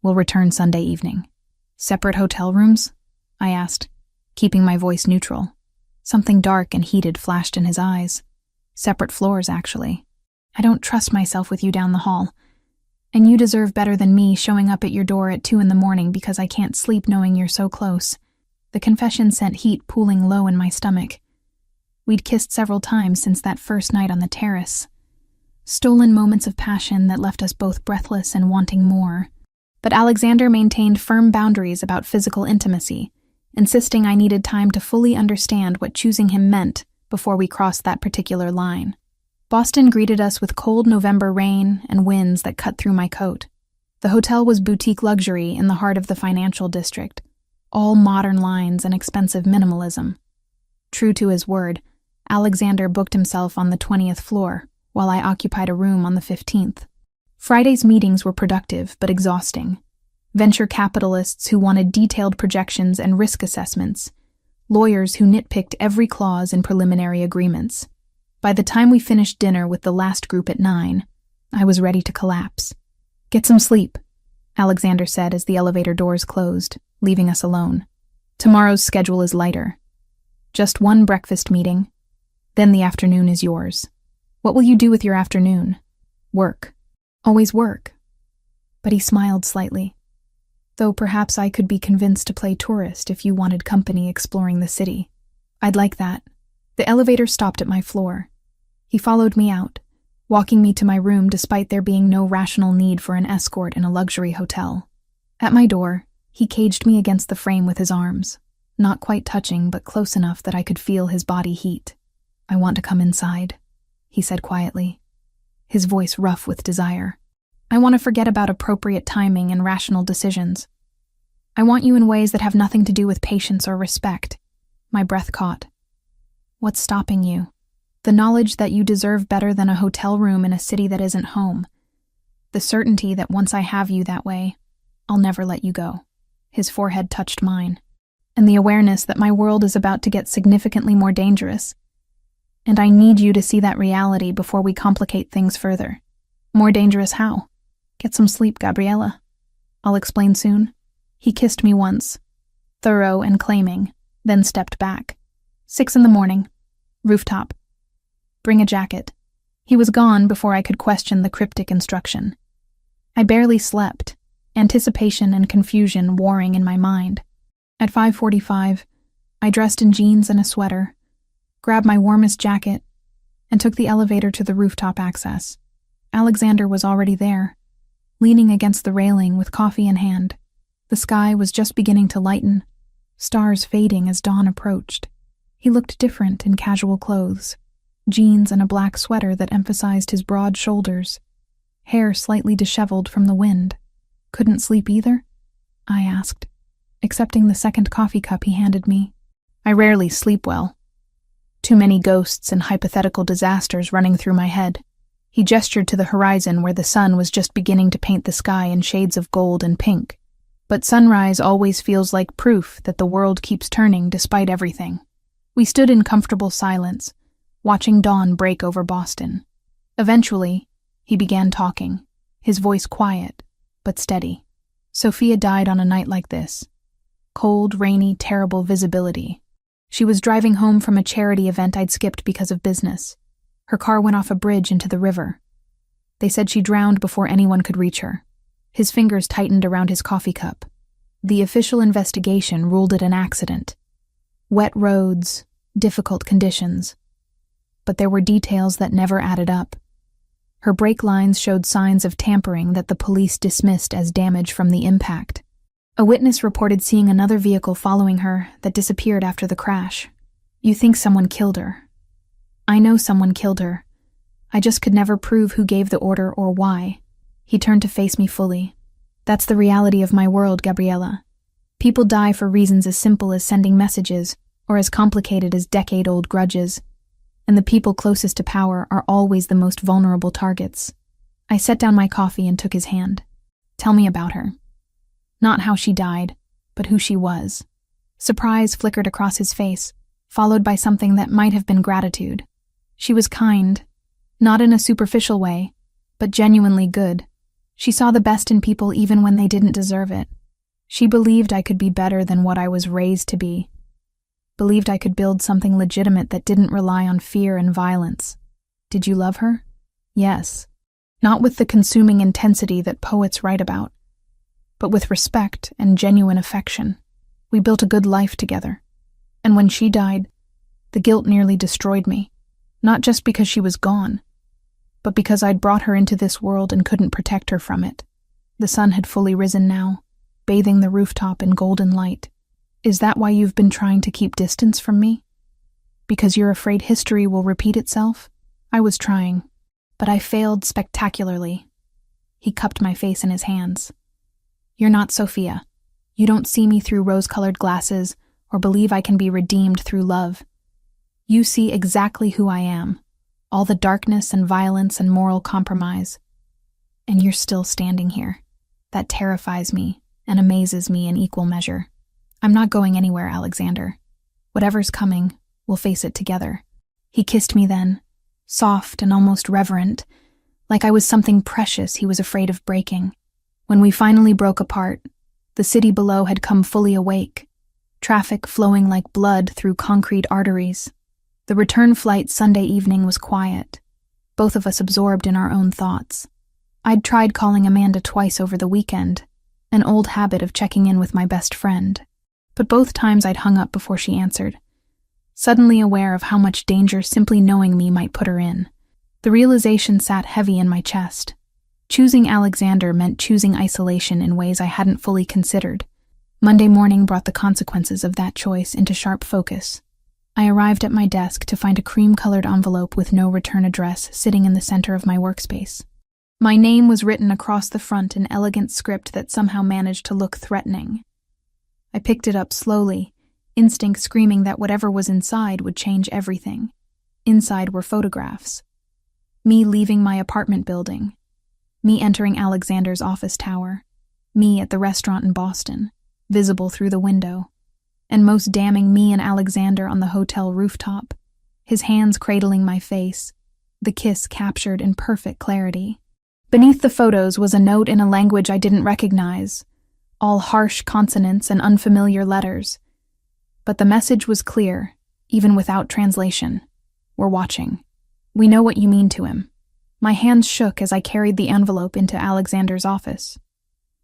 Speaker 1: We'll return Sunday evening." "Separate hotel rooms?" I asked, keeping my voice neutral. Something dark and heated flashed in his eyes. "Separate floors, actually. I don't trust myself with you down the hall. And you deserve better than me showing up at your door at 2 a.m. because I can't sleep knowing you're so close." The confession sent heat pooling low in my stomach. We'd kissed several times since that first night on the terrace. Stolen moments of passion that left us both breathless and wanting more. But Alexander maintained firm boundaries about physical intimacy, insisting I needed time to fully understand what choosing him meant before we crossed that particular line. Boston greeted us with cold November rain and winds that cut through my coat. The hotel was boutique luxury in the heart of the financial district, all modern lines and expensive minimalism. True to his word, Alexander booked himself on the 20th floor, while I occupied a room on the 15th. Friday's meetings were productive but exhausting. Venture capitalists who wanted detailed projections and risk assessments, lawyers who nitpicked every clause in preliminary agreements. By the time we finished dinner with the last group at 9, I was ready to collapse. "Get some sleep," Alexander said as the elevator doors closed, leaving us alone. "Tomorrow's schedule is lighter. Just one breakfast meeting, then the afternoon is yours. What will you do with your afternoon?" "Work. Always work." But he smiled slightly. "Though perhaps I could be convinced to play tourist if you wanted company exploring the city. I'd like that." The elevator stopped at my floor. He followed me out, walking me to my room despite there being no rational need for an escort in a luxury hotel. At my door, he caged me against the frame with his arms, not quite touching but close enough that I could feel his body heat. "I want to come inside," he said quietly, his voice rough with desire. "I want to forget about appropriate timing and rational decisions. I want you in ways that have nothing to do with patience or respect." My breath caught. "What's stopping you?" "The knowledge that you deserve better than a hotel room in a city that isn't home. The certainty that once I have you that way, I'll never let you go." His forehead touched mine. "And the awareness that my world is about to get significantly more dangerous. And I need you to see that reality before we complicate things further." "More dangerous how?" "Get some sleep, Gabriella. I'll explain soon." He kissed me once, thorough and claiming, then stepped back. 6 a.m, rooftop. "Bring a jacket." He was gone before I could question the cryptic instruction. I barely slept, anticipation and confusion warring in my mind. At 5:45, I dressed in jeans and a sweater, grabbed my warmest jacket, and took the elevator to the rooftop access. Alexander was already there, leaning against the railing with coffee in hand. The sky was just beginning to lighten, stars fading as dawn approached. He looked different in casual clothes, jeans and a black sweater that emphasized his broad shoulders, hair slightly disheveled from the wind. "Couldn't sleep either?" I asked, accepting the second coffee cup he handed me. "I rarely sleep well. Too many ghosts and hypothetical disasters running through my head." He gestured to the horizon where the sun was just beginning to paint the sky in shades of gold and pink. "But sunrise always feels like proof that the world keeps turning despite everything." We stood in comfortable silence, watching dawn break over Boston. Eventually, he began talking, his voice quiet, but steady. "Sophia died on a night like this. Cold, rainy, terrible visibility. She was driving home from a charity event I'd skipped because of business. Her car went off a bridge into the river. They said she drowned before anyone could reach her." His fingers tightened around his coffee cup. "The official investigation ruled it an accident. Wet roads, difficult conditions. But there were details that never added up. Her brake lines showed signs of tampering that the police dismissed as damage from the impact. A witness reported seeing another vehicle following her that disappeared after the crash. You think someone killed her. I know someone killed her. I just could never prove who gave the order or why." He turned to face me fully. "That's the reality of my world, Gabriella. People die for reasons as simple as sending messages or as complicated as decade-old grudges. And the people closest to power are always the most vulnerable targets." I set down my coffee and took his hand. "Tell me about her. Not how she died, but who she was." Surprise flickered across his face, followed by something that might have been gratitude. "She was kind, not in a superficial way, but genuinely good. She saw the best in people even when they didn't deserve it. She believed I could be better than what I was raised to be. Believed I could build something legitimate that didn't rely on fear and violence." "Did you love her?" "Yes. Not with the consuming intensity that poets write about, but with respect and genuine affection. We built a good life together. And when she died, the guilt nearly destroyed me. Not just because she was gone, but because I'd brought her into this world and couldn't protect her from it." The sun had fully risen now, bathing the rooftop in golden light. "Is that why you've been trying to keep distance from me? Because you're afraid history will repeat itself?" I was trying, but I failed spectacularly. He cupped my face in his hands. "You're not Sophia. You don't see me through rose-colored glasses or believe I can be redeemed through love. You see exactly who I am, all the darkness and violence and moral compromise. And you're still standing here. That terrifies me and amazes me in equal measure. I'm not going anywhere, Alexander. Whatever's coming, we'll face it together. He kissed me then, soft and almost reverent, like I was something precious he was afraid of breaking. When we finally broke apart, the city below had come fully awake, traffic flowing like blood through concrete arteries. The return flight Sunday evening was quiet, both of us absorbed in our own thoughts. I'd tried calling Amanda twice over the weekend, an old habit of checking in with my best friend, but both times I'd hung up before she answered, suddenly aware of how much danger simply knowing me might put her in. The realization sat heavy in my chest. Choosing Alexander meant choosing isolation in ways I hadn't fully considered. Monday morning brought the consequences of that choice into sharp focus. I arrived at my desk to find a cream-colored envelope with no return address sitting in the center of my workspace. My name was written across the front in elegant script that somehow managed to look threatening. I picked it up slowly, instinct screaming that whatever was inside would change everything. Inside were photographs. Me leaving my apartment building. Me entering Alexander's office tower. Me at the restaurant in Boston, visible through the window. And most damning, me and Alexander on the hotel rooftop, his hands cradling my face, the kiss captured in perfect clarity. Beneath the photos was a note in a language I didn't recognize, all harsh consonants and unfamiliar letters. But the message was clear, even without translation. We're watching. We know what you mean to him. My hands shook as I carried the envelope into Alexander's office.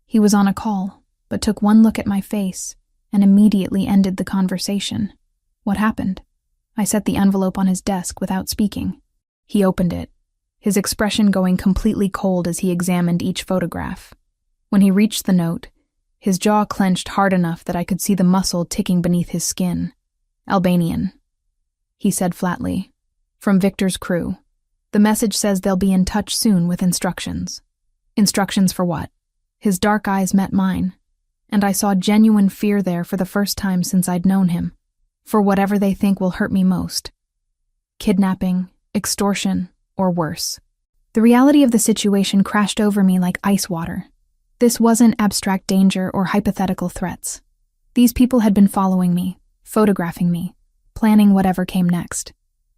Speaker 1: He was on a call, but took one look at my face and immediately ended the conversation. What happened? I set the envelope on his desk without speaking. He opened it, his expression going completely cold as he examined each photograph. When he reached the note, his jaw clenched hard enough that I could see the muscle ticking beneath his skin. Albanian, he said flatly. From Victor's crew. The message says they'll be in touch soon with instructions. Instructions for what? His dark eyes met mine, and I saw genuine fear there for the first time since I'd known him. For whatever they think will hurt me most. Kidnapping, extortion, or worse. The reality of the situation crashed over me like ice water. This wasn't abstract danger or hypothetical threats. These people had been following me, photographing me, planning whatever came next.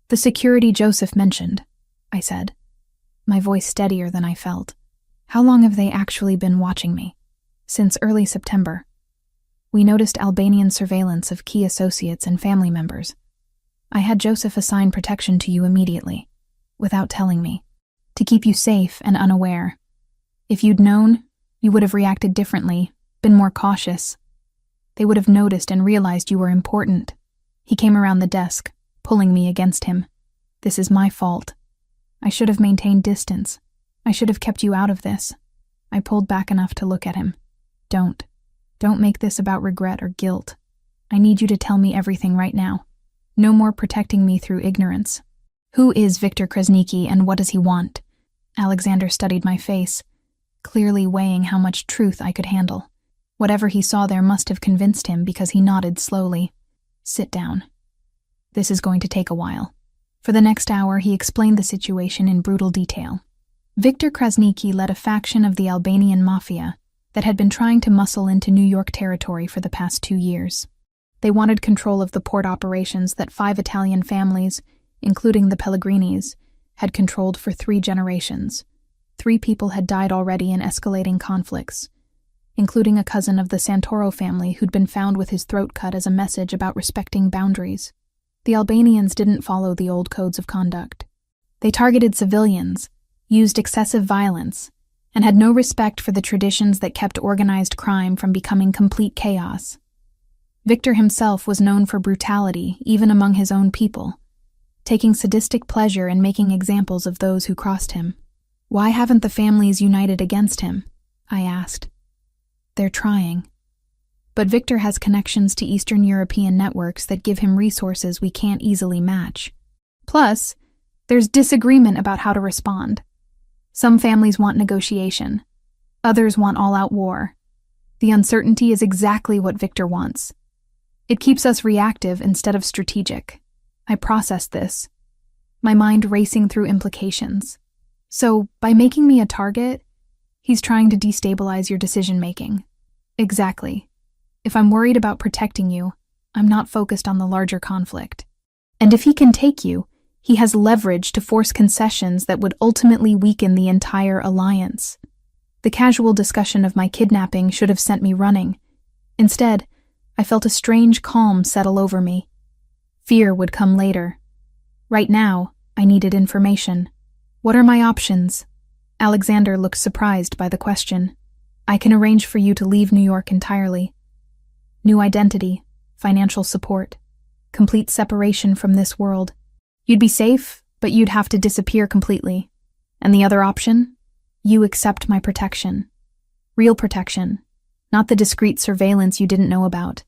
Speaker 1: The security Joseph mentioned, I said, my voice steadier than I felt. How long have they actually been watching me? Since early September. We noticed Albanian surveillance of key associates and family members. I had Joseph assign protection to you immediately, without telling me, to keep you safe and unaware. If you'd known, you would have reacted differently, been more cautious. They would have noticed and realized you were important. He came around the desk, pulling me against him. This is my fault. I should have maintained distance. I should have kept you out of this. I pulled back enough to look at him. Don't make this about regret or guilt. I need you to tell me everything right now. No more protecting me through ignorance. Who is Victor Kresnicki and what does he want? Alexander studied my face, clearly weighing how much truth I could handle. Whatever he saw there must have convinced him because he nodded slowly. Sit down. This is going to take a while. For the next hour, he explained the situation in brutal detail. Victor Kresnicki led a faction of the Albanian Mafia that had been trying to muscle into New York territory for the past 2 years. They wanted control of the port operations that 5 Italian families, including the Pellegrinis, had controlled for 3 generations. 3 people had died already in escalating conflicts, including a cousin of the Santoro family who'd been found with his throat cut as a message about respecting boundaries. The Albanians didn't follow the old codes of conduct. They targeted civilians, used excessive violence, and had no respect for the traditions that kept organized crime from becoming complete chaos. Victor himself was known for brutality, even among his own people, taking sadistic pleasure in making examples of those who crossed him. Why haven't the families united against him? I asked. They're trying. But Victor has connections to Eastern European networks that give him resources we can't easily match. Plus, there's disagreement about how to respond. Some families want negotiation. Others want all-out war. The uncertainty is exactly what Victor wants. It keeps us reactive instead of strategic. I processed this, my mind racing through implications. So, by making me a target, He's trying to destabilize your decision-making. Exactly. If I'm worried about protecting you, I'm not focused on the larger conflict. And if he can take you, he has leverage to force concessions that would ultimately weaken the entire alliance. The casual discussion of my kidnapping should have sent me running. Instead, I felt a strange calm settle over me. Fear would come later. Right now, I needed information. What are my options? Alexander looked surprised by the question. I can arrange for you to leave New York entirely. New identity, financial support, complete separation from this world. You'd be safe, but you'd have to disappear completely. And the other option? You accept my protection. Real protection, not the discreet surveillance you didn't know about.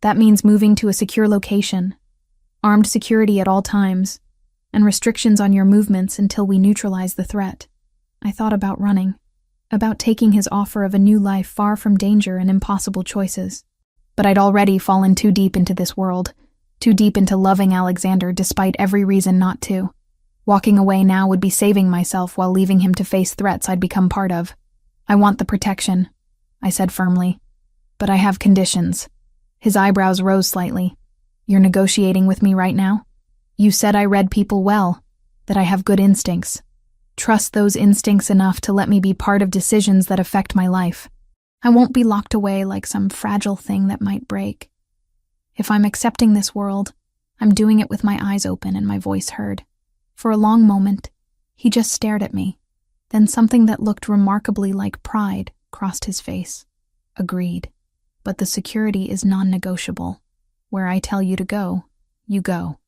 Speaker 1: That means moving to a secure location, armed security at all times, and restrictions on your movements until we neutralize the threat. I thought about running, about taking his offer of a new life far from danger and impossible choices. But I'd already fallen too deep into this world, too deep into loving Alexander despite every reason not to. Walking away now would be saving myself while leaving him to face threats I'd become part of. I want the protection, I said firmly. But I have conditions. His eyebrows rose slightly. You're negotiating with me right now? You said I read people well, that I have good instincts. Trust those instincts enough to let me be part of decisions that affect my life. I won't be locked away like some fragile thing that might break. If I'm accepting this world, I'm doing it with my eyes open and my voice heard. For a long moment, he just stared at me. Then something that looked remarkably like pride crossed his face. Agreed. But the security is non-negotiable. Where I tell you to go, you go.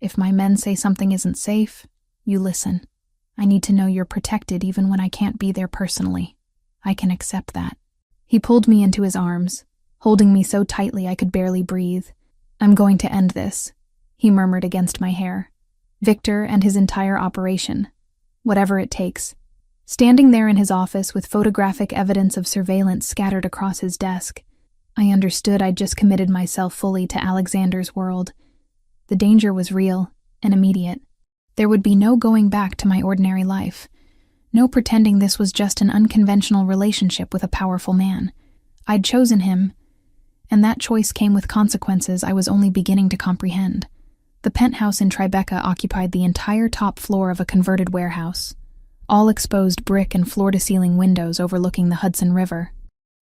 Speaker 1: If my men say something isn't safe, you listen. I need to know you're protected even when I can't be there personally. I can accept that. He pulled me into his arms, holding me so tightly I could barely breathe. I'm going to end this, he murmured against my hair. Victor and his entire operation. Whatever it takes. Standing there in his office with photographic evidence of surveillance scattered across his desk, I understood I'd just committed myself fully to Alexander's world. The danger was real and immediate. There would be no going back to my ordinary life. No pretending this was just an unconventional relationship with a powerful man. I'd chosen him, and that choice came with consequences I was only beginning to comprehend. The penthouse in Tribeca occupied the entire top floor of a converted warehouse, all exposed brick and floor-to-ceiling windows overlooking the Hudson River.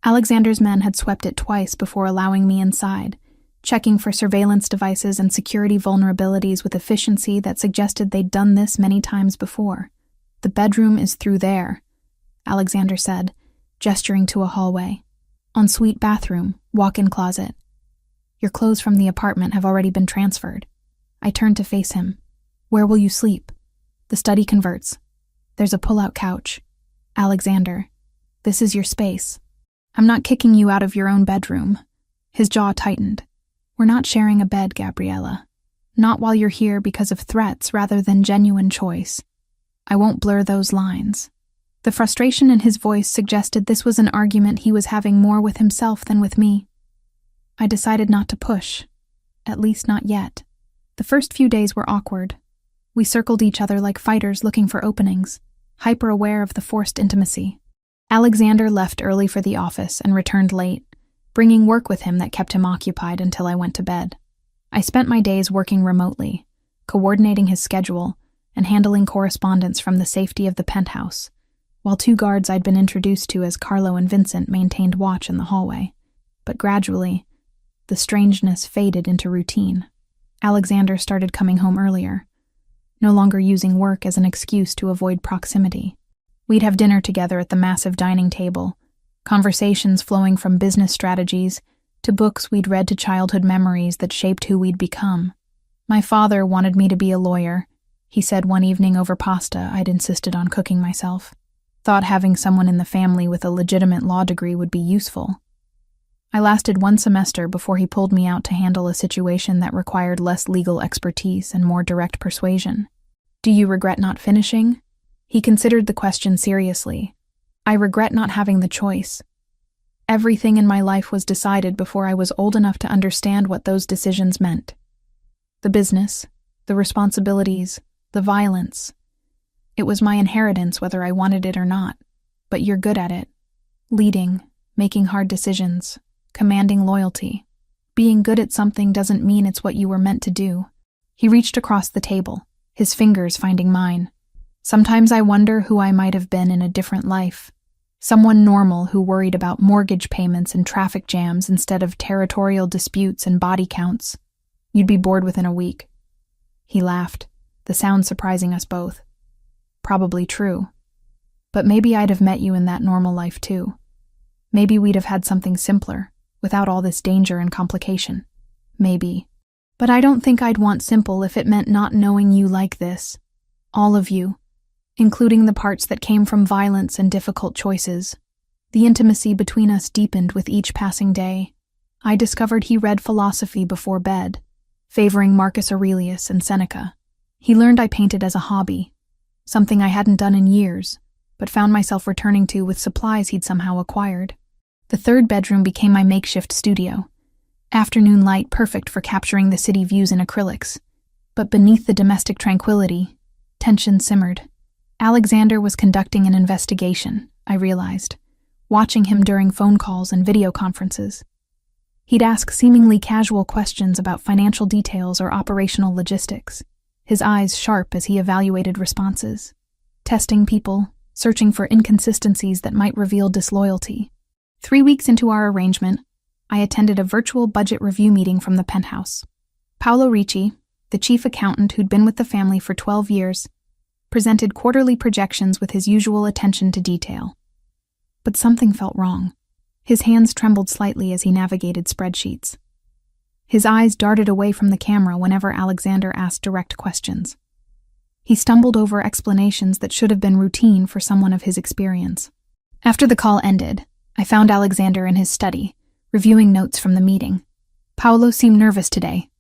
Speaker 1: Alexander's men had swept it twice before allowing me inside, checking for surveillance devices and security vulnerabilities with efficiency that suggested they'd done this many times before. The bedroom is through there, Alexander said, gesturing to a hallway. Ensuite bathroom, walk-in closet. Your clothes from the apartment have already been transferred. I turned to face him. Where will you sleep? The study converts. There's a pull-out couch. Alexander, this is your space. I'm not kicking you out of your own bedroom. His jaw tightened. We're not sharing a bed, Gabriella. Not while you're here because of threats rather than genuine choice. I won't blur those lines. The frustration in his voice suggested this was an argument he was having more with himself than with me. I decided not to push. At least not yet. The first few days were awkward. We circled each other like fighters looking for openings, hyper-aware of the forced intimacy. Alexander left early for the office and returned late, bringing work with him that kept him occupied until I went to bed. I spent my days working remotely, coordinating his schedule, and handling correspondence from the safety of the penthouse, while two guards I'd been introduced to as Carlo and Vincent maintained watch in the hallway. But gradually, the strangeness faded into routine. Alexander started coming home earlier, no longer using work as an excuse to avoid proximity. We'd have dinner together at the massive dining table, conversations flowing from business strategies to books we'd read to childhood memories that shaped who we'd become. My father wanted me to be a lawyer, he said one evening over pasta I'd insisted on cooking myself. Thought having someone in the family with a legitimate law degree would be useful. I lasted one semester before he pulled me out to handle a situation that required less legal expertise and more direct persuasion. Do you regret not finishing? He considered the question seriously. I regret not having the choice. Everything in my life was decided before I was old enough to understand what those decisions meant. The business, the responsibilities, the violence. It was my inheritance whether I wanted it or not. But you're good at it. Leading, making hard decisions, commanding loyalty. Being good at something doesn't mean it's what you were meant to do. He reached across the table, his fingers finding mine. Sometimes I wonder who I might have been in a different life. Someone normal who worried about mortgage payments and traffic jams instead of territorial disputes and body counts. You'd be bored within a week. He laughed, the sound surprising us both. Probably true. But maybe I'd have met you in that normal life too. Maybe we'd have had something simpler, without all this danger and complication. Maybe. But I don't think I'd want simple if it meant not knowing you like this. All of you. Including the parts that came from violence and difficult choices. The intimacy between us deepened with each passing day. I discovered he read philosophy before bed, favoring Marcus Aurelius and Seneca. He learned I painted as a hobby, something I hadn't done in years, but found myself returning to with supplies he'd somehow acquired. The third bedroom became my makeshift studio. Afternoon light perfect for capturing the city views in acrylics. But beneath the domestic tranquility, tension simmered. Alexander was conducting an investigation, I realized, watching him during phone calls and video conferences. He'd ask seemingly casual questions about financial details or operational logistics, his eyes sharp as he evaluated responses, testing people, searching for inconsistencies that might reveal disloyalty. 3 weeks into our arrangement, I attended a virtual budget review meeting from the penthouse. Paolo Ricci, the chief accountant who'd been with the family for 12 years, presented quarterly projections with his usual attention to detail. But something felt wrong. His hands trembled slightly as he navigated spreadsheets. His eyes darted away from the camera whenever Alexander asked direct questions. He stumbled over explanations that should have been routine for someone of his experience. After the call ended, I found Alexander in his study, reviewing notes from the meeting. "Paolo seemed nervous today,"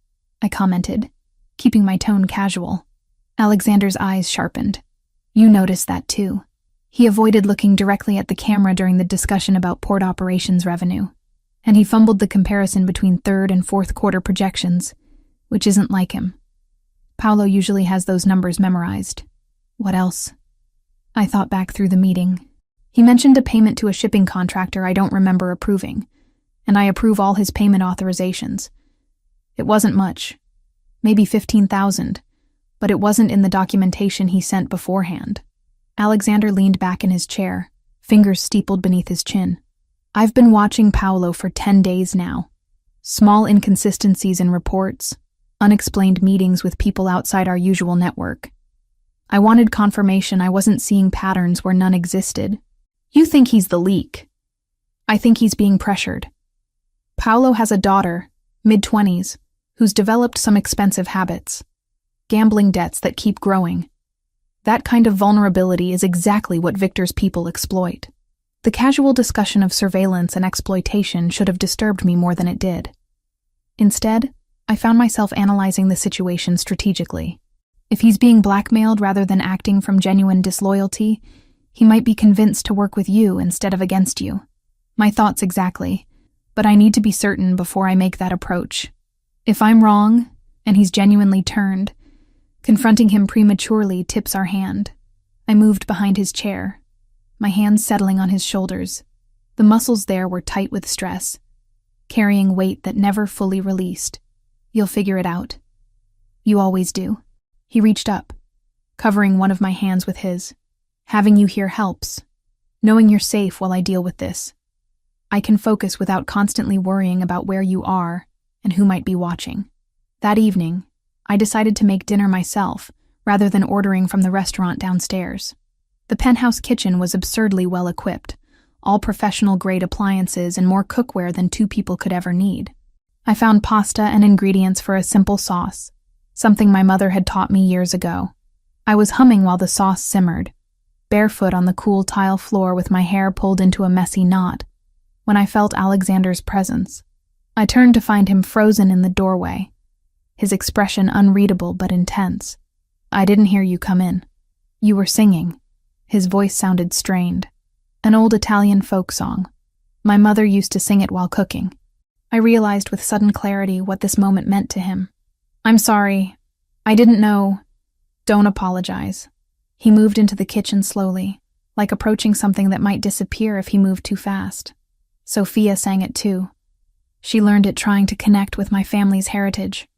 Speaker 1: I commented, keeping my tone casual. Alexander's eyes sharpened. "You noticed that too." He avoided looking directly at the camera during the discussion about port operations revenue, and he fumbled the comparison between third and fourth quarter projections, which isn't like him. Paolo usually has those numbers memorized. What else? I thought back through the meeting. He mentioned a payment to a shipping contractor I don't remember approving, and I approve all his payment authorizations. It wasn't much, maybe $15,000, but it wasn't in the documentation he sent beforehand. Alexander leaned back in his chair, fingers steepled beneath his chin. "I've been watching Paolo for 10 days now. Small inconsistencies in reports, unexplained meetings with people outside our usual network. I wanted confirmation I wasn't seeing patterns where none existed. You think he's the leak. I think he's being pressured. Paolo has a daughter, mid-20s, who's developed some expensive habits. Gambling debts that keep growing. That kind of vulnerability is exactly what Victor's people exploit. The casual discussion of surveillance and exploitation should have disturbed me more than it did. Instead, I found myself analyzing the situation strategically. If he's being blackmailed rather than acting from genuine disloyalty, he might be convinced to work with you instead of against you. My thoughts exactly, but I need to be certain before I make that approach. If I'm wrong, and he's genuinely turned, confronting him prematurely tips our hand. I moved behind his chair, my hands settling on his shoulders. The muscles there were tight with stress, carrying weight that never fully released. "You'll figure it out. You always do." He reached up, covering one of my hands with his. "Having you here helps. Knowing you're safe while I deal with this. I can focus without constantly worrying about where you are and who might be watching." That evening, I decided to make dinner myself, rather than ordering from the restaurant downstairs. The penthouse kitchen was absurdly well equipped, all professional-grade appliances and more cookware than 2 people could ever need. I found pasta and ingredients for a simple sauce, something my mother had taught me years ago. I was humming while the sauce simmered, barefoot on the cool tile floor with my hair pulled into a messy knot, when I felt Alexander's presence. I turned to find him frozen in the doorway, his expression unreadable but intense. "I didn't hear you come in. You were singing." His voice sounded strained. An old Italian folk song. My mother used to sing it while cooking. I realized with sudden clarity what this moment meant to him. "I'm sorry. I didn't know." "Don't apologize." He moved into the kitchen slowly, like approaching something that might disappear if he moved too fast. Sophia sang it too. She learned it trying to connect with my family's heritage.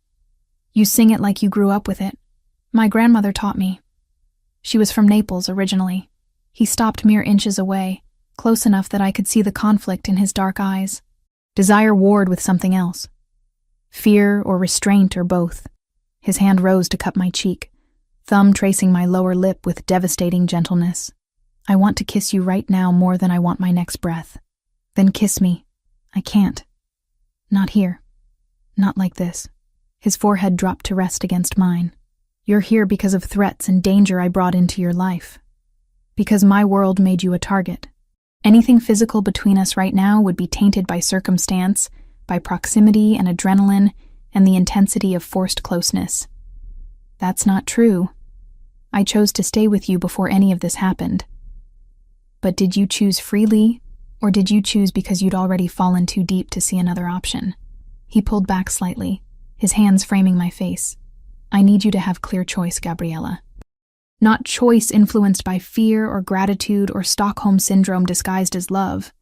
Speaker 1: You sing it like you grew up with it. My grandmother taught me. She was from Naples originally. He stopped mere inches away, close enough that I could see the conflict in his dark eyes. Desire warred with something else. Fear or restraint or both. His hand rose to cup my cheek, thumb tracing my lower lip with devastating gentleness. I want to kiss you right now more than I want my next breath. Then kiss me. I can't. Not here. Not like this. His forehead dropped to rest against mine. You're here because of threats and danger I brought into your life. Because my world made you a target. Anything physical between us right now would be tainted by circumstance, by proximity and adrenaline, and the intensity of forced closeness. That's not true. I chose to stay with you before any of this happened. But did you choose freely, or did you choose because you'd already fallen too deep to see another option? He pulled back slightly, his hands framing my face. I need you to have clear choice, Gabriella. Not choice influenced by fear or gratitude or Stockholm Syndrome disguised as love.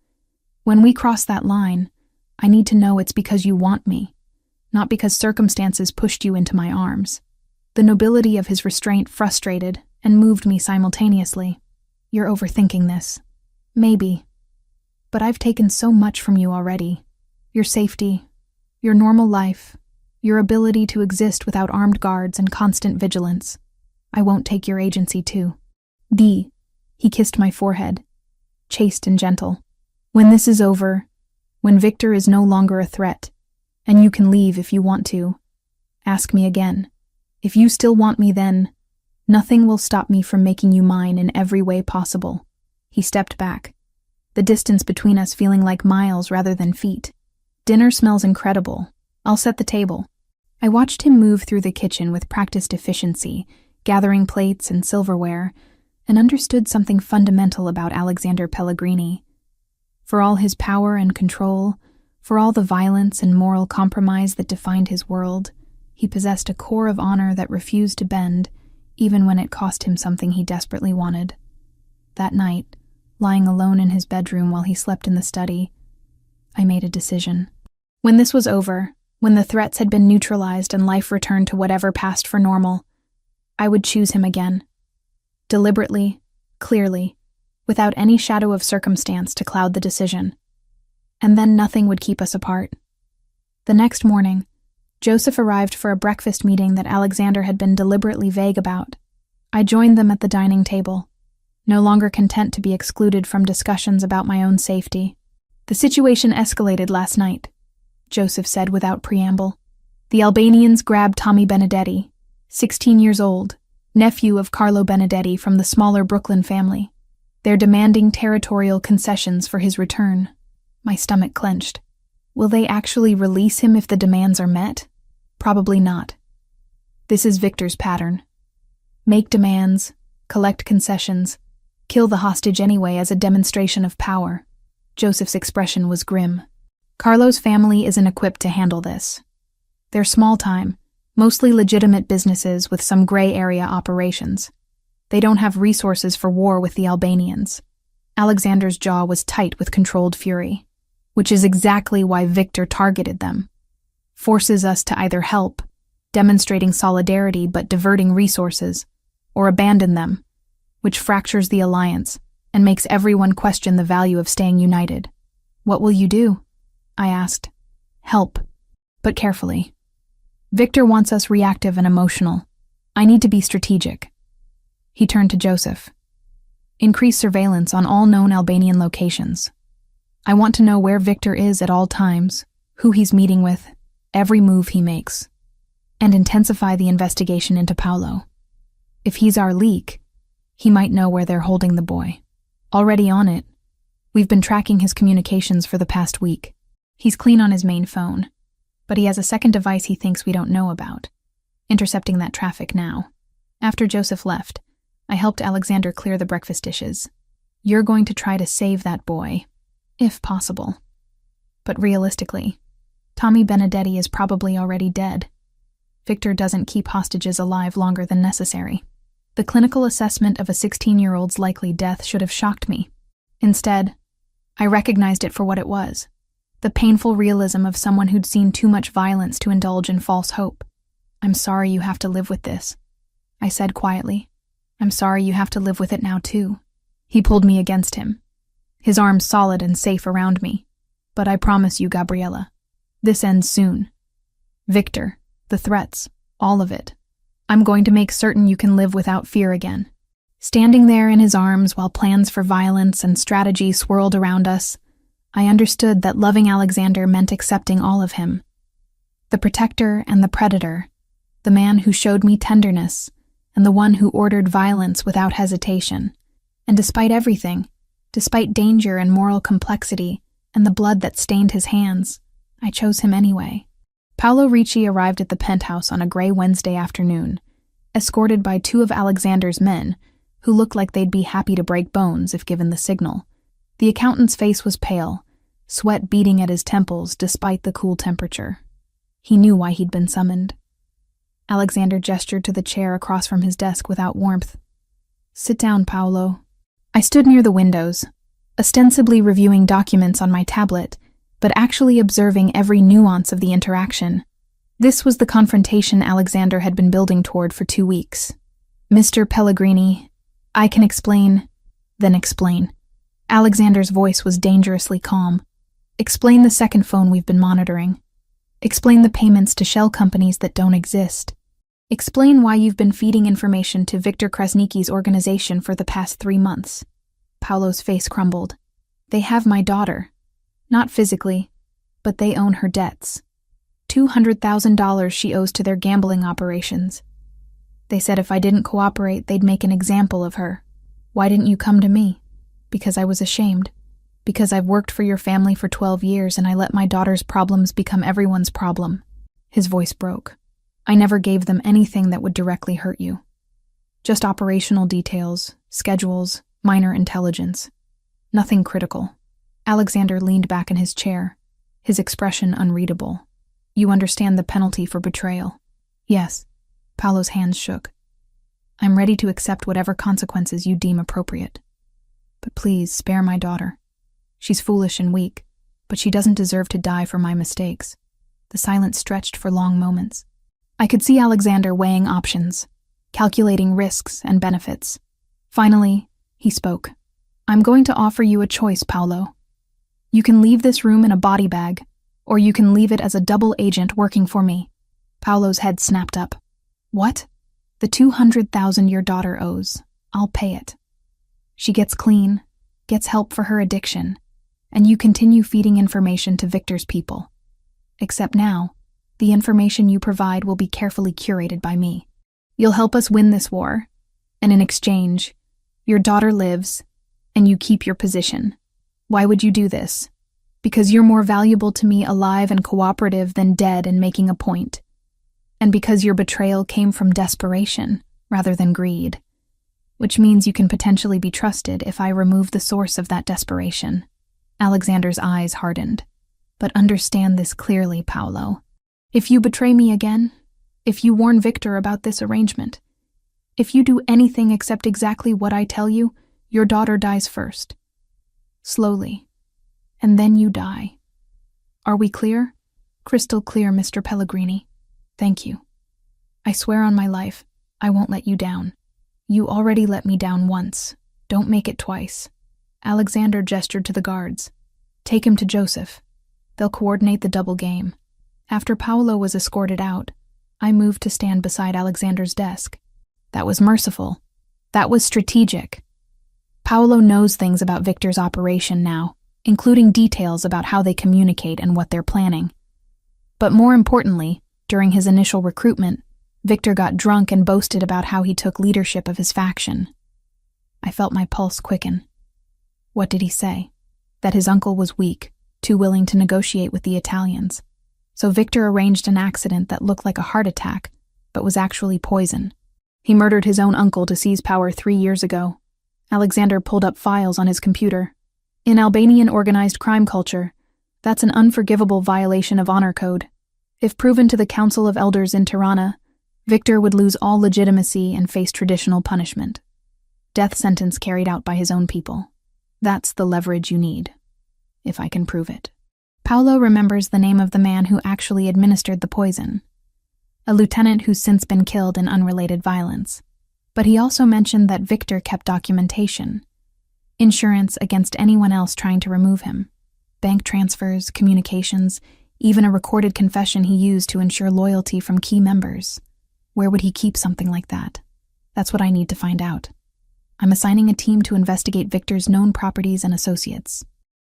Speaker 1: When we cross that line, I need to know it's because you want me, not because circumstances pushed you into my arms. The nobility of his restraint frustrated and moved me simultaneously. You're overthinking this. Maybe. But I've taken so much from you already. Your safety, your normal life, your ability to exist without armed guards and constant vigilance. I won't take your agency too. D. He kissed my forehead, chaste and gentle. When this is over, when Victor is no longer a threat, and you can leave if you want to, ask me again. If you still want me then, nothing will stop me from making you mine in every way possible. He stepped back, the distance between us feeling like miles rather than feet. Dinner smells incredible. I'll set the table. I watched him move through the kitchen with practiced efficiency, gathering plates and silverware, and understood something fundamental about Alexander Pellegrini. For all his power and control, for all the violence and moral compromise that defined his world, he possessed a core of honor that refused to bend, even when it cost him something he desperately wanted. That night, lying alone in his bedroom while he slept in the study, I made a decision. When this was over, when the threats had been neutralized and life returned to whatever passed for normal, I would choose him again. Deliberately, clearly, without any shadow of circumstance to cloud the decision. And then nothing would keep us apart. The next morning, Joseph arrived for a breakfast meeting that Alexander had been deliberately vague about. I joined them at the dining table, no longer content to be excluded from discussions about my own safety. The situation escalated last night, Joseph said without preamble. The Albanians grabbed Tommy Benedetti, 16 years old, nephew of Carlo Benedetti from the smaller Brooklyn family. They're demanding territorial concessions for his return. My stomach clenched. Will they actually release him if the demands are met? Probably not. This is Victor's pattern. Make demands, collect concessions, kill the hostage anyway as a demonstration of power. Joseph's expression was grim. Carlo's family isn't equipped to handle this. They're small-time, mostly legitimate businesses with some gray area operations. They don't have resources for war with the Albanians. Alexander's jaw was tight with controlled fury, which is exactly why Victor targeted them. Forces us to either help, demonstrating solidarity but diverting resources, or abandon them, which fractures the alliance and makes everyone question the value of staying united. What will you do? I asked. Help, but carefully. Victor wants us reactive and emotional. I need to be strategic. He turned to Joseph. Increase surveillance on all known Albanian locations. I want to know where Victor is at all times, who he's meeting with, every move he makes. And intensify the investigation into Paolo. If he's our leak, he might know where they're holding the boy. Already on it. We've been tracking his communications for the past week. He's clean on his main phone, but he has a second device he thinks we don't know about, intercepting that traffic now. After Joseph left, I helped Alexander clear the breakfast dishes. You're going to try to save that boy, if possible. But realistically, Tommy Benedetti is probably already dead. Victor doesn't keep hostages alive longer than necessary. The clinical assessment of a 16-year-old's likely death should have shocked me. Instead, I recognized it for what it was, the painful realism of someone who'd seen too much violence to indulge in false hope. "I'm sorry you have to live with this," I said quietly. "I'm sorry you have to live with it now too." He pulled me against him, his arms solid and safe around me. "But I promise you, Gabriella, this ends soon. Victor, the threats, all of it. I'm going to make certain you can live without fear again." Standing there in his arms while plans for violence and strategy swirled around us, I understood that loving Alexander meant accepting all of him. The protector and the predator, the man who showed me tenderness, and the one who ordered violence without hesitation. And despite everything, despite danger and moral complexity, and the blood that stained his hands, I chose him anyway. Paolo Ricci arrived at the penthouse on a gray Wednesday afternoon, escorted by two of Alexander's men, who looked like they'd be happy to break bones if given the signal. The accountant's face was pale, sweat beading at his temples despite the cool temperature. He knew why he'd been summoned. Alexander gestured to the chair across from his desk without warmth. "Sit down, Paolo." I stood near the windows, ostensibly reviewing documents on my tablet, but actually observing every nuance of the interaction. This was the confrontation Alexander had been building toward for 2 weeks. "Mr. Pellegrini, I can explain, then explain." Alexander's voice was dangerously calm. "Explain the second phone we've been monitoring. Explain the payments to shell companies that don't exist. Explain why you've been feeding information to Viktor Krasnicki's organization for the past 3 months. Paolo's face crumbled. "They have my daughter. Not physically, but they own her debts. $200,000 she owes to their gambling operations. They said if I didn't cooperate, they'd make an example of her. Why didn't you come to me? Because I was ashamed. Because I've worked for your family for 12 years and I let my daughter's problems become everyone's problem." His voice broke. "I never gave them anything that would directly hurt you. Just operational details, schedules, minor intelligence. Nothing critical." Alexander leaned back in his chair, his expression unreadable. "You understand the penalty for betrayal?" "Yes." Paolo's hands shook. "I'm ready to accept whatever consequences you deem appropriate. But please spare my daughter. She's foolish and weak, but she doesn't deserve to die for my mistakes." The silence stretched for long moments. I could see Alexander weighing options, calculating risks and benefits. Finally, he spoke. "I'm going to offer you a choice, Paolo. You can leave this room in a body bag, or you can leave it as a double agent working for me." Paolo's head snapped up. "What?" "The $200,000 your daughter owes. I'll pay it. She gets clean, gets help for her addiction, and you continue feeding information to Victor's people. Except now, the information you provide will be carefully curated by me. You'll help us win this war, and in exchange, your daughter lives, and you keep your position. Why would you do this? Because you're more valuable to me alive and cooperative than dead and making a point. And because your betrayal came from desperation rather than greed. Which means you can potentially be trusted if I remove the source of that desperation." Alexander's eyes hardened. "But understand this clearly, Paolo. If you betray me again, if you warn Victor about this arrangement, if you do anything except exactly what I tell you, your daughter dies first. Slowly. And then you die. Are we clear?" "Crystal clear, Mr. Pellegrini. Thank you. I swear on my life, I won't let you down. You already let me down once. Don't make it twice." Alexander gestured to the guards. "Take him to Joseph. They'll coordinate the double game." After Paolo was escorted out, I moved to stand beside Alexander's desk. That was merciful. That was strategic. Paolo knows things about Victor's operation now, including details about how they communicate and what they're planning. But more importantly, during his initial recruitment, Victor got drunk and boasted about how he took leadership of his faction. I felt my pulse quicken. What did he say? That his uncle was weak, too willing to negotiate with the Italians. So Victor arranged an accident that looked like a heart attack, but was actually poison. He murdered his own uncle to seize power 3 years ago. Alexander pulled up files on his computer. In Albanian organized crime culture, that's an unforgivable violation of honor code. If proven to the Council of Elders in Tirana, Victor would lose all legitimacy and face traditional punishment. Death sentence carried out by his own people. That's the leverage you need, if I can prove it. Paolo remembers the name of the man who actually administered the poison, a lieutenant who's since been killed in unrelated violence. But he also mentioned that Victor kept documentation, insurance against anyone else trying to remove him, bank transfers, communications, even a recorded confession he used to ensure loyalty from key members. Where would he keep something like that? That's what I need to find out. I'm assigning a team to investigate Victor's known properties and associates.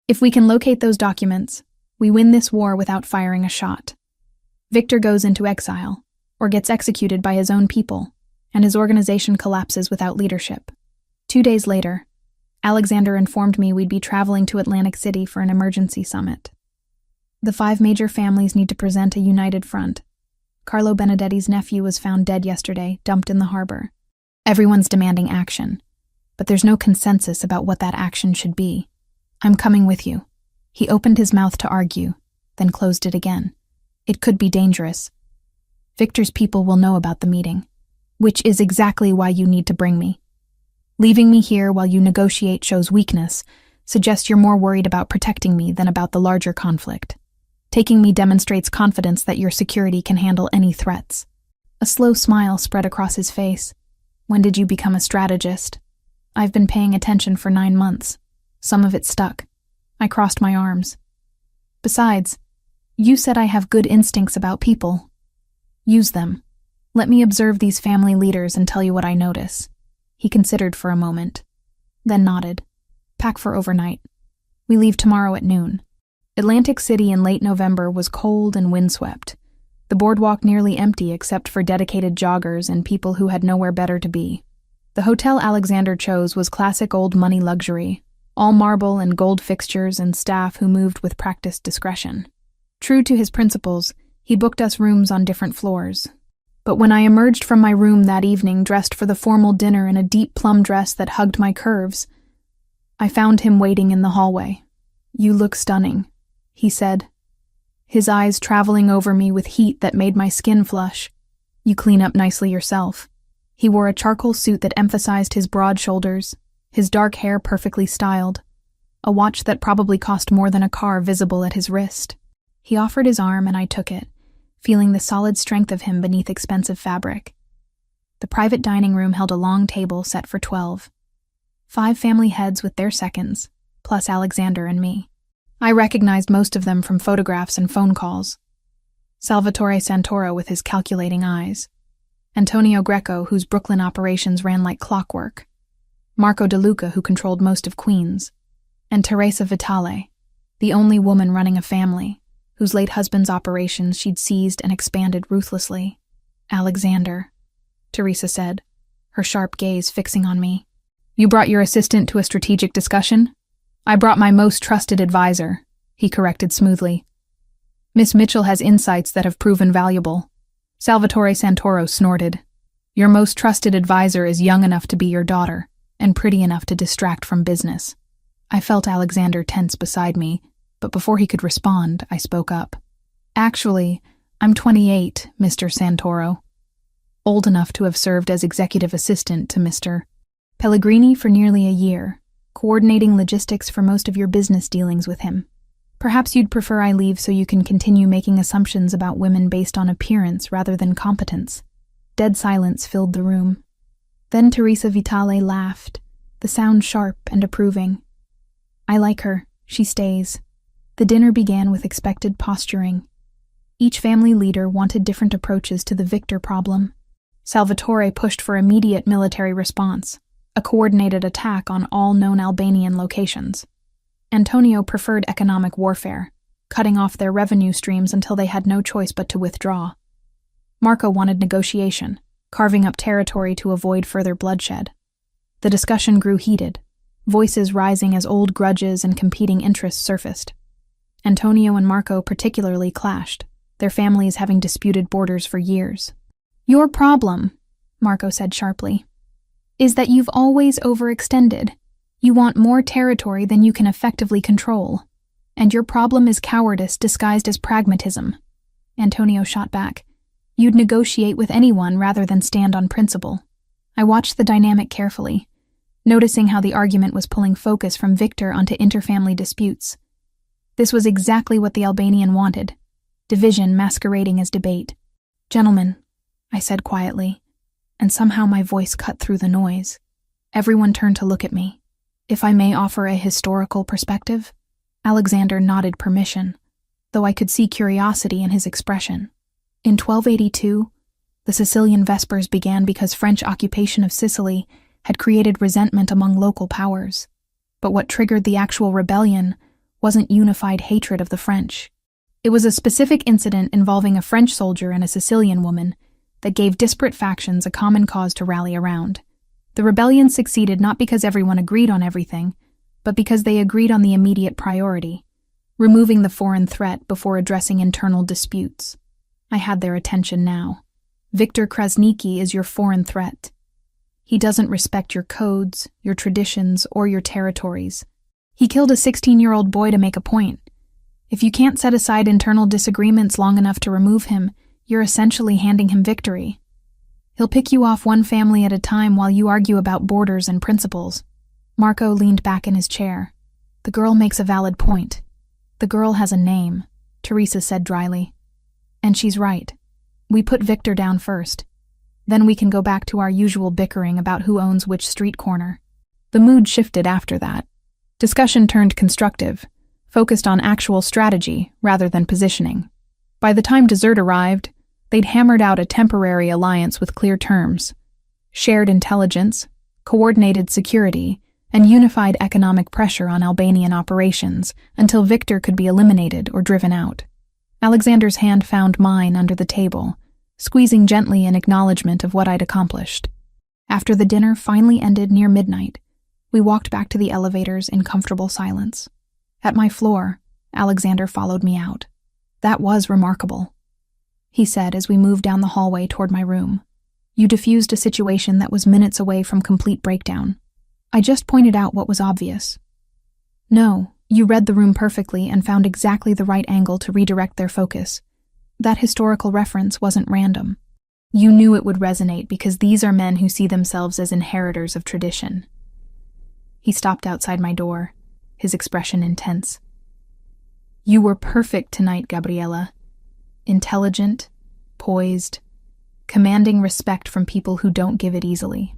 Speaker 1: If we can locate those documents, we win this war without firing a shot. Victor goes into exile, or gets executed by his own people, and his organization collapses without leadership. 2 days later, Alexander informed me we'd be traveling to Atlantic City for an emergency summit. The 5 major families need to present a united front. Carlo Benedetti's nephew was found dead yesterday, dumped in the harbor. Everyone's demanding action, but there's no consensus about what that action should be. I'm coming with you. He opened his mouth to argue, then closed it again. It could be dangerous. Victor's people will know about the meeting, which is exactly why you need to bring me. Leaving me here while you negotiate shows weakness, suggests you're more worried about protecting me than about the larger conflict. Taking me demonstrates confidence that your security can handle any threats. A slow smile spread across his face. When did you become a strategist? I've been paying attention for 9 months. Some of it stuck. I crossed my arms. Besides, you said I have good instincts about people. Use them. Let me observe these family leaders and tell you what I notice. He considered for a moment, then nodded. Pack for overnight. We leave tomorrow at noon. Atlantic City in late November was cold and windswept. The boardwalk nearly empty except for dedicated joggers and people who had nowhere better to be. The hotel Alexander chose was classic old money luxury, all marble and gold fixtures and staff who moved with practiced discretion. True to his principles, he booked us rooms on different floors. But when I emerged from my room that evening dressed for the formal dinner in a deep plum dress that hugged my curves, I found him waiting in the hallway. You look stunning, he said, his eyes traveling over me with heat that made my skin flush. You clean up nicely yourself. He wore a charcoal suit that emphasized his broad shoulders, his dark hair perfectly styled, a watch that probably cost more than a car visible at his wrist. He offered his arm and I took it, feeling the solid strength of him beneath expensive fabric. The private dining room held a long table set for 12. 5 family heads with their seconds, plus Alexander and me. I recognized most of them from photographs and phone calls. Salvatore Santoro with his calculating eyes. Antonio Greco, whose Brooklyn operations ran like clockwork. Marco De Luca, who controlled most of Queens. And Teresa Vitale, the only woman running a family, whose late husband's operations she'd seized and expanded ruthlessly. Alexander, Teresa said, her sharp gaze fixing on me. You brought your assistant to a strategic discussion? I brought my most trusted advisor, he corrected smoothly. Miss Mitchell has insights that have proven valuable. Salvatore Santoro snorted. Your most trusted advisor is young enough to be your daughter, and pretty enough to distract from business. I felt Alexander tense beside me, but before he could respond, I spoke up. Actually, I'm 28, Mr. Santoro. Old enough to have served as executive assistant to Mr. Pellegrini for nearly a year, coordinating logistics for most of your business dealings with him. Perhaps you'd prefer I leave so you can continue making assumptions about women based on appearance rather than competence. Dead silence filled the room. Then Teresa Vitale laughed, the sound sharp and approving. I like her. She stays. The dinner began with expected posturing. Each family leader wanted different approaches to the Victor problem. Salvatore pushed for immediate military response, a coordinated attack on all known Albanian locations. Antonio preferred economic warfare, cutting off their revenue streams until they had no choice but to withdraw. Marco wanted negotiation, carving up territory to avoid further bloodshed. The discussion grew heated, voices rising as old grudges and competing interests surfaced. Antonio and Marco particularly clashed, their families having disputed borders for years. Your problem, Marco said sharply, is that you've always overextended. You want more territory than you can effectively control. And your problem is cowardice disguised as pragmatism. Antonio shot back. You'd negotiate with anyone rather than stand on principle. I watched the dynamic carefully, noticing how the argument was pulling focus from Victor onto interfamily disputes. This was exactly what the Albanian wanted, division masquerading as debate. "Gentlemen," I said quietly, and somehow my voice cut through the noise. Everyone turned to look at me. "If I may offer a historical perspective?" Alexander nodded permission, though I could see curiosity in his expression. In 1282, the Sicilian Vespers began because French occupation of Sicily had created resentment among local powers. But what triggered the actual rebellion wasn't unified hatred of the French. It was a specific incident involving a French soldier and a Sicilian woman that gave disparate factions a common cause to rally around. The rebellion succeeded not because everyone agreed on everything, but because they agreed on the immediate priority, removing the foreign threat before addressing internal disputes. I had their attention now. Viktor Krasniki is your foreign threat. He doesn't respect your codes, your traditions, or your territories. He killed a 16-year-old boy to make a point. If you can't set aside internal disagreements long enough to remove him, you're essentially handing him victory. He'll pick you off one family at a time while you argue about borders and principles. Marco leaned back in his chair. "The girl makes a valid point. The girl has a name," Teresa said dryly. "And she's right. We put Victor down first. Then we can go back to our usual bickering about who owns which street corner." The mood shifted after that. Discussion turned constructive, focused on actual strategy rather than positioning. By the time dessert arrived, they'd hammered out a temporary alliance with clear terms: shared intelligence, coordinated security, and unified economic pressure on Albanian operations until Victor could be eliminated or driven out. Alexander's hand found mine under the table, squeezing gently in acknowledgement of what I'd accomplished. After the dinner finally ended near midnight, we walked back to the elevators in comfortable silence. At my floor, Alexander followed me out. "That was remarkable," he said as we moved down the hallway toward my room. "You diffused a situation that was minutes away from complete breakdown. I just pointed out what was obvious." "No, you read the room perfectly and found exactly the right angle to redirect their focus. That historical reference wasn't random. You knew it would resonate because these are men who see themselves as inheritors of tradition." He stopped outside my door, his expression intense. "You were perfect tonight, Gabriella. Intelligent, poised, commanding respect from people who don't give it easily.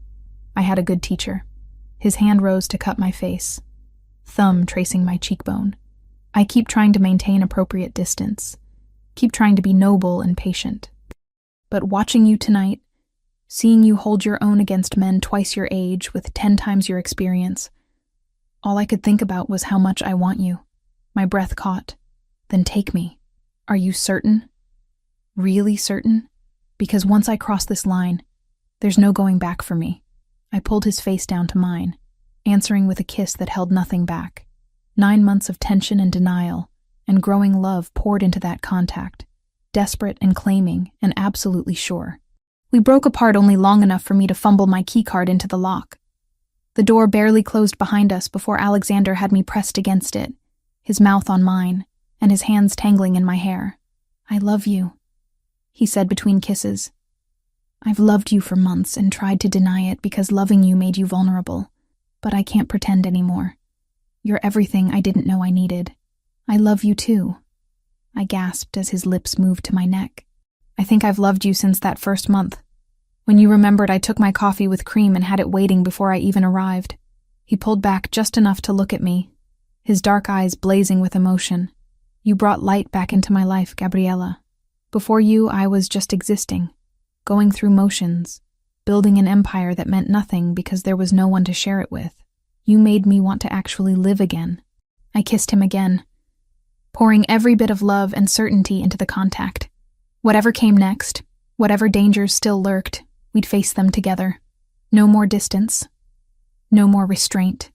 Speaker 1: I had a good teacher." His hand rose to cut my face, thumb tracing my cheekbone. "I keep trying to maintain appropriate distance, keep trying to be noble and patient. But watching you tonight, seeing you hold your own against men twice your age with 10 times your experience, all I could think about was how much I want you." My breath caught. "Then take me. Are you certain? Really certain? Because once I cross this line, there's no going back for me." I pulled his face down to mine, answering with a kiss that held nothing back. 9 months of tension and denial, and growing love poured into that contact, desperate and claiming and absolutely sure. We broke apart only long enough for me to fumble my keycard into the lock. The door barely closed behind us before Alexander had me pressed against it, his mouth on mine, and his hands tangling in my hair. "I love you," he said between kisses. "I've loved you for months and tried to deny it because loving you made you vulnerable, but I can't pretend anymore. You're everything I didn't know I needed. I love you too," I gasped as his lips moved to my neck. "I think I've loved you since that first month, when you remembered I took my coffee with cream and had it waiting before I even arrived." He pulled back just enough to look at me, his dark eyes blazing with emotion. "You brought light back into my life, Gabriella. Before you, I was just existing, going through motions, building an empire that meant nothing because there was no one to share it with. You made me want to actually live again." I kissed him again, pouring every bit of love and certainty into the contact. Whatever came next, whatever dangers still lurked, we'd face them together. No more distance, no more restraint.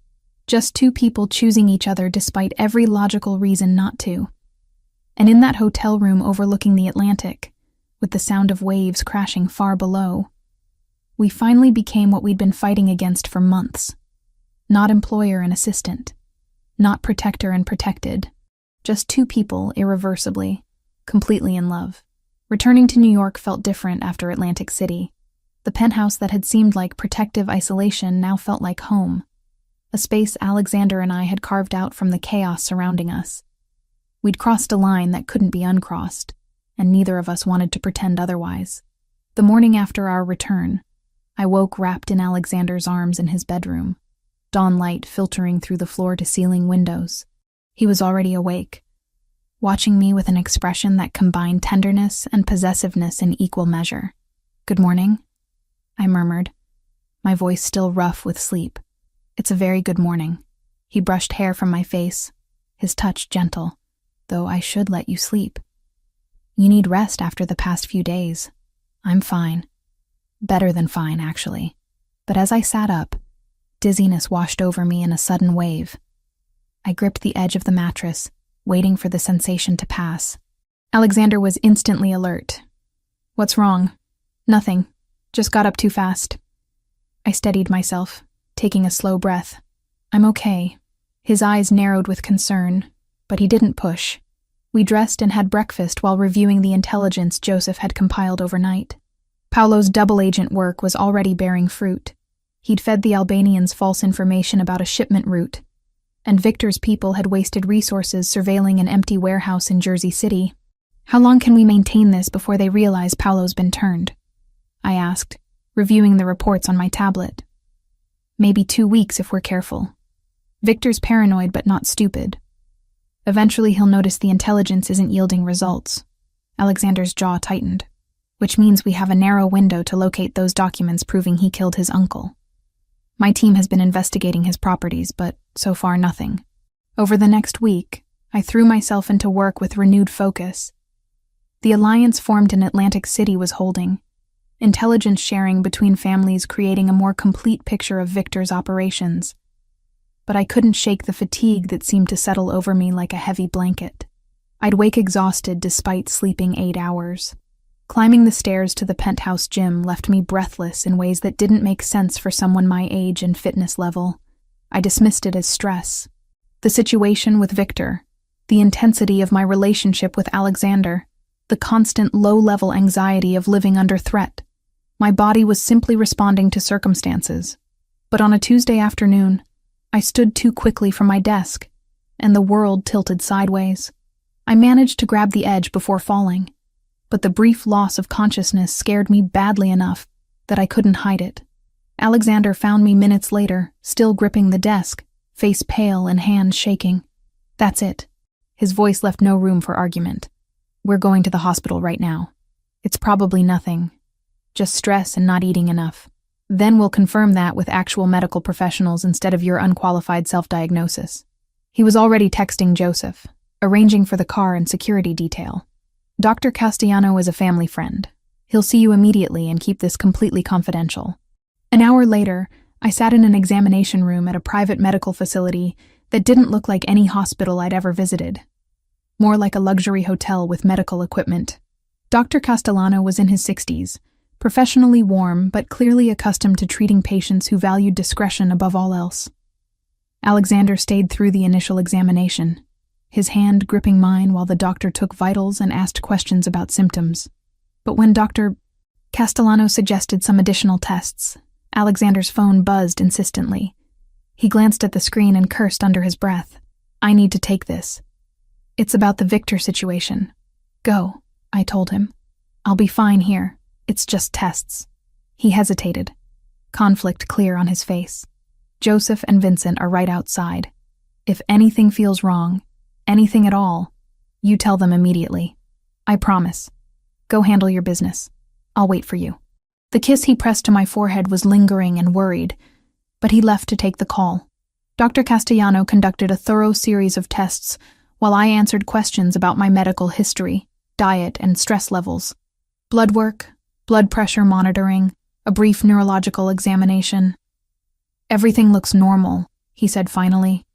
Speaker 1: Just two people choosing each other despite every logical reason not to. And in that hotel room overlooking the Atlantic, with the sound of waves crashing far below, we finally became what we'd been fighting against for months. Not employer and assistant, not protector and protected, just two people irreversibly, completely in love, Returning to New York felt different after Atlantic City. The penthouse that had seemed like protective isolation now felt like home, a space Alexander and I had carved out from the chaos surrounding us. We'd crossed a line that couldn't be uncrossed, and neither of us wanted to pretend otherwise. The morning after our return, I woke wrapped in Alexander's arms in his bedroom, dawn light filtering through the floor-to-ceiling windows. He was already awake, watching me with an expression that combined tenderness and possessiveness in equal measure. "Good morning," I murmured, my voice still rough with sleep. "It's a very good morning." He brushed hair from my face, his touch gentle, "Though I should let you sleep. You need rest after the past few days." "I'm fine." Better than fine, actually. But as I sat up, dizziness washed over me in a sudden wave. I gripped the edge of the mattress, waiting for the sensation to pass. Alexander was instantly alert. "What's wrong?" "Nothing. Just got up too fast." I steadied myself, taking a slow breath. "I'm okay." His eyes narrowed with concern, but he didn't push. We dressed and had breakfast while reviewing the intelligence Joseph had compiled overnight. Paolo's double agent work was already bearing fruit. He'd fed the Albanians false information about a shipment route, and Victor's people had wasted resources surveilling an empty warehouse in Jersey City. "How long can we maintain this before they realize Paolo's been turned?" I asked, reviewing the reports on my tablet. "Maybe 2 weeks if we're careful. Victor's paranoid but not stupid. Eventually he'll notice the intelligence isn't yielding results." Alexander's jaw tightened. "Which means we have a narrow window to locate those documents proving he killed his uncle. My team has been investigating his properties, but so far nothing." Over the next week, I threw myself into work with renewed focus. The alliance formed in Atlantic City was holding, intelligence sharing between families creating a more complete picture of Victor's operations. But I couldn't shake the fatigue that seemed to settle over me like a heavy blanket. I'd wake exhausted despite sleeping 8 hours. Climbing the stairs to the penthouse gym left me breathless in ways that didn't make sense for someone my age and fitness level. I dismissed it as stress. The situation with Victor, the intensity of my relationship with Alexander, the constant low-level anxiety of living under threat. My body was simply responding to circumstances. But on a Tuesday afternoon, I stood too quickly from my desk, and the world tilted sideways. I managed to grab the edge before falling, but the brief loss of consciousness scared me badly enough that I couldn't hide it. Alexander found me minutes later, still gripping the desk, face pale and hands shaking. "That's it." His voice left no room for argument. "We're going to the hospital right now. It's probably nothing, just stress and not eating enough. Then we'll confirm that with actual medical professionals instead of your unqualified self-diagnosis." He was already texting Joseph, arranging for the car and security detail. "Dr. Castellano is a family friend. He'll see you immediately and keep this completely confidential." An hour later, I sat in an examination room at a private medical facility that didn't look like any hospital I'd ever visited. More like a luxury hotel with medical equipment. Dr. Castellano was in his 60s, professionally warm but clearly accustomed to treating patients who valued discretion above all else. Alexander stayed through the initial examination, his hand gripping mine while the doctor took vitals and asked questions about symptoms. But when Dr. Castellano suggested some additional tests, Alexander's phone buzzed insistently. He glanced at the screen and cursed under his breath. "I need to take this. It's about the Victor situation." "Go," I told him. "I'll be fine here. It's just tests." He hesitated, conflict clear on his face. "Joseph and Vincent are right outside. If anything feels wrong, anything at all, you tell them immediately. I promise. Go handle your business. I'll wait for you." The kiss he pressed to my forehead was lingering and worried, but he left to take the call. Dr. Castellano conducted a thorough series of tests while I answered questions about my medical history, diet, and stress levels. Blood work, blood pressure monitoring, a brief neurological examination. "Everything looks normal," he said finally.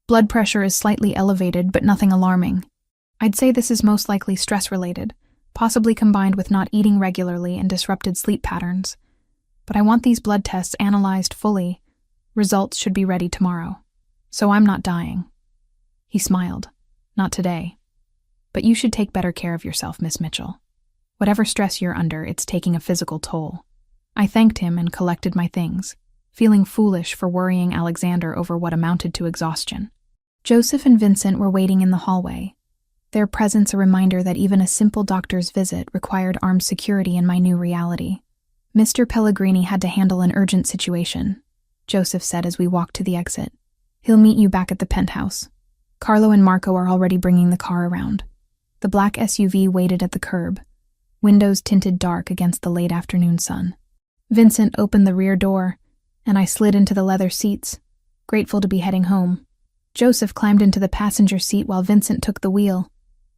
Speaker 1: "Blood pressure is slightly elevated, but nothing alarming. I'd say this is most likely stress-related, possibly combined with not eating regularly and disrupted sleep patterns. But I want these blood tests analyzed fully. Results should be ready tomorrow. So I'm not dying." He smiled. "Not today. But you should take better care of yourself, Miss Mitchell." Whatever stress you're under, it's taking a physical toll. I thanked him and collected my things, feeling foolish for worrying Alexander over what amounted to exhaustion. Joseph and Vincent were waiting in the hallway, their presence a reminder that even a simple doctor's visit required armed security in my new reality. Mr. Pellegrini had to handle an urgent situation, Joseph said as we walked to the exit. He'll meet you back at the penthouse. Carlo and Marco are already bringing the car around. The black SUV waited at the curb, windows tinted dark against the late afternoon sun. Vincent opened the rear door, and I slid into the leather seats, grateful to be heading home. Joseph climbed into the passenger seat while Vincent took the wheel,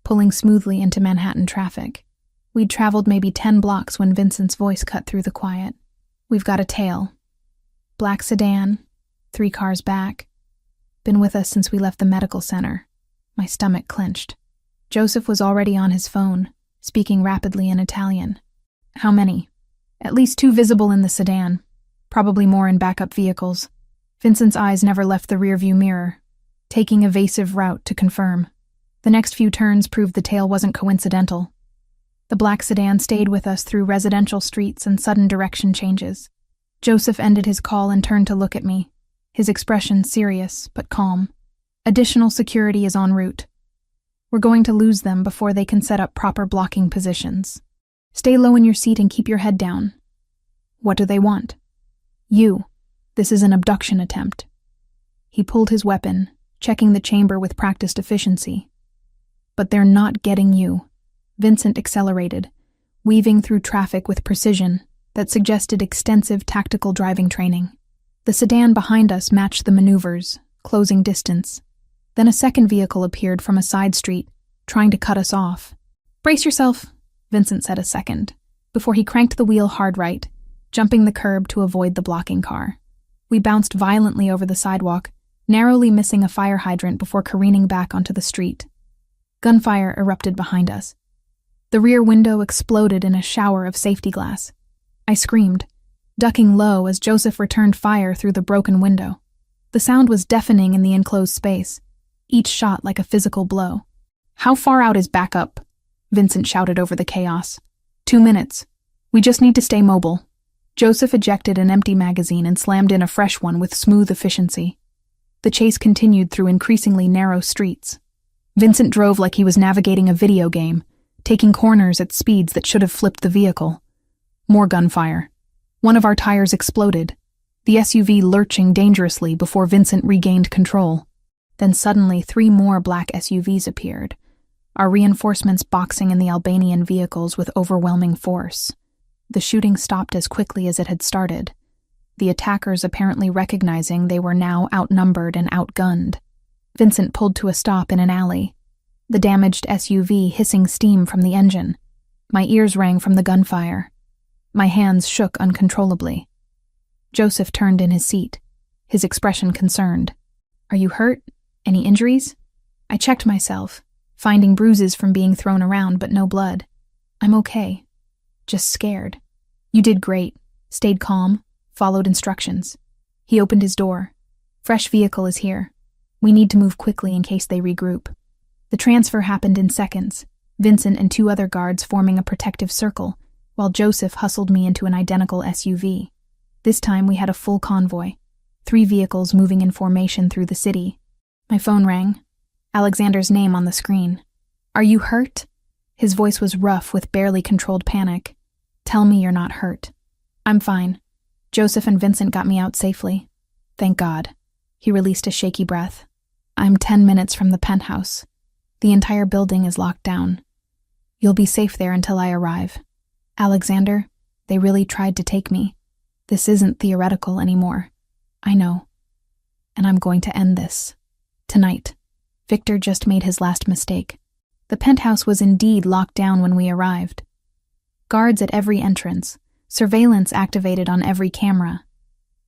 Speaker 1: pulling smoothly into Manhattan traffic. We'd traveled maybe 10 blocks when Vincent's voice cut through the quiet. We've got a tail. Black sedan, 3 cars back. Been with us since we left the medical center. My stomach clenched. Joseph was already on his phone, speaking rapidly in Italian. How many? At least 2 visible in the sedan. Probably more in backup vehicles. Vincent's eyes never left the rearview mirror, taking evasive route to confirm. The next few turns proved the tail wasn't coincidental. The black sedan stayed with us through residential streets and sudden direction changes. Joseph ended his call and turned to look at me, his expression serious but calm. Additional security is en route. We're going to lose them before they can set up proper blocking positions. Stay low in your seat and keep your head down. What do they want? You. This is an abduction attempt. He pulled his weapon, checking the chamber with practiced efficiency. But they're not getting you. Vincent accelerated, weaving through traffic with precision that suggested extensive tactical driving training. The sedan behind us matched the maneuvers, closing distance. Then a second vehicle appeared from a side street, trying to cut us off. Brace yourself, Vincent said a second, before he cranked the wheel hard right, jumping the curb to avoid the blocking car. We bounced violently over the sidewalk, narrowly missing a fire hydrant before careening back onto the street. Gunfire erupted behind us. The rear window exploded in a shower of safety glass. I screamed, ducking low as Joseph returned fire through the broken window. The sound was deafening in the enclosed space, each shot like a physical blow. How far out is backup? Vincent shouted over the chaos. 2 minutes. We just need to stay mobile. Joseph ejected an empty magazine and slammed in a fresh one with smooth efficiency. The chase continued through increasingly narrow streets. Vincent drove like he was navigating a video game, taking corners at speeds that should have flipped the vehicle. More gunfire. One of our tires exploded, the SUV lurching dangerously before Vincent regained control. Then suddenly 3 more black SUVs appeared, our reinforcements boxing in the Albanian vehicles with overwhelming force. The shooting stopped as quickly as it had started, the attackers apparently recognizing they were now outnumbered and outgunned. Vincent pulled to a stop in an alley, the damaged SUV hissing steam from the engine. My ears rang from the gunfire. My hands shook uncontrollably. Joseph turned in his seat, his expression concerned. Are you hurt? Any injuries? I checked myself, finding bruises from being thrown around but no blood. I'm okay. Just scared. You did great. Stayed calm, followed instructions. He opened his door. Fresh vehicle is here. We need to move quickly in case they regroup. The transfer happened in seconds, Vincent and 2 other guards forming a protective circle, while Joseph hustled me into an identical SUV. This time we had a full convoy, 3 vehicles moving in formation through the city. My phone rang. Alexander's name on the screen. Are you hurt? His voice was rough with barely controlled panic. Tell me you're not hurt. I'm fine. Joseph and Vincent got me out safely. Thank God. He released a shaky breath. I'm 10 minutes from the penthouse. The entire building is locked down. You'll be safe there until I arrive. Alexander, they really tried to take me. This isn't theoretical anymore. I know. And I'm going to end this. Tonight. Victor just made his last mistake. The penthouse was indeed locked down when we arrived. Guards at every entrance, surveillance activated on every camera.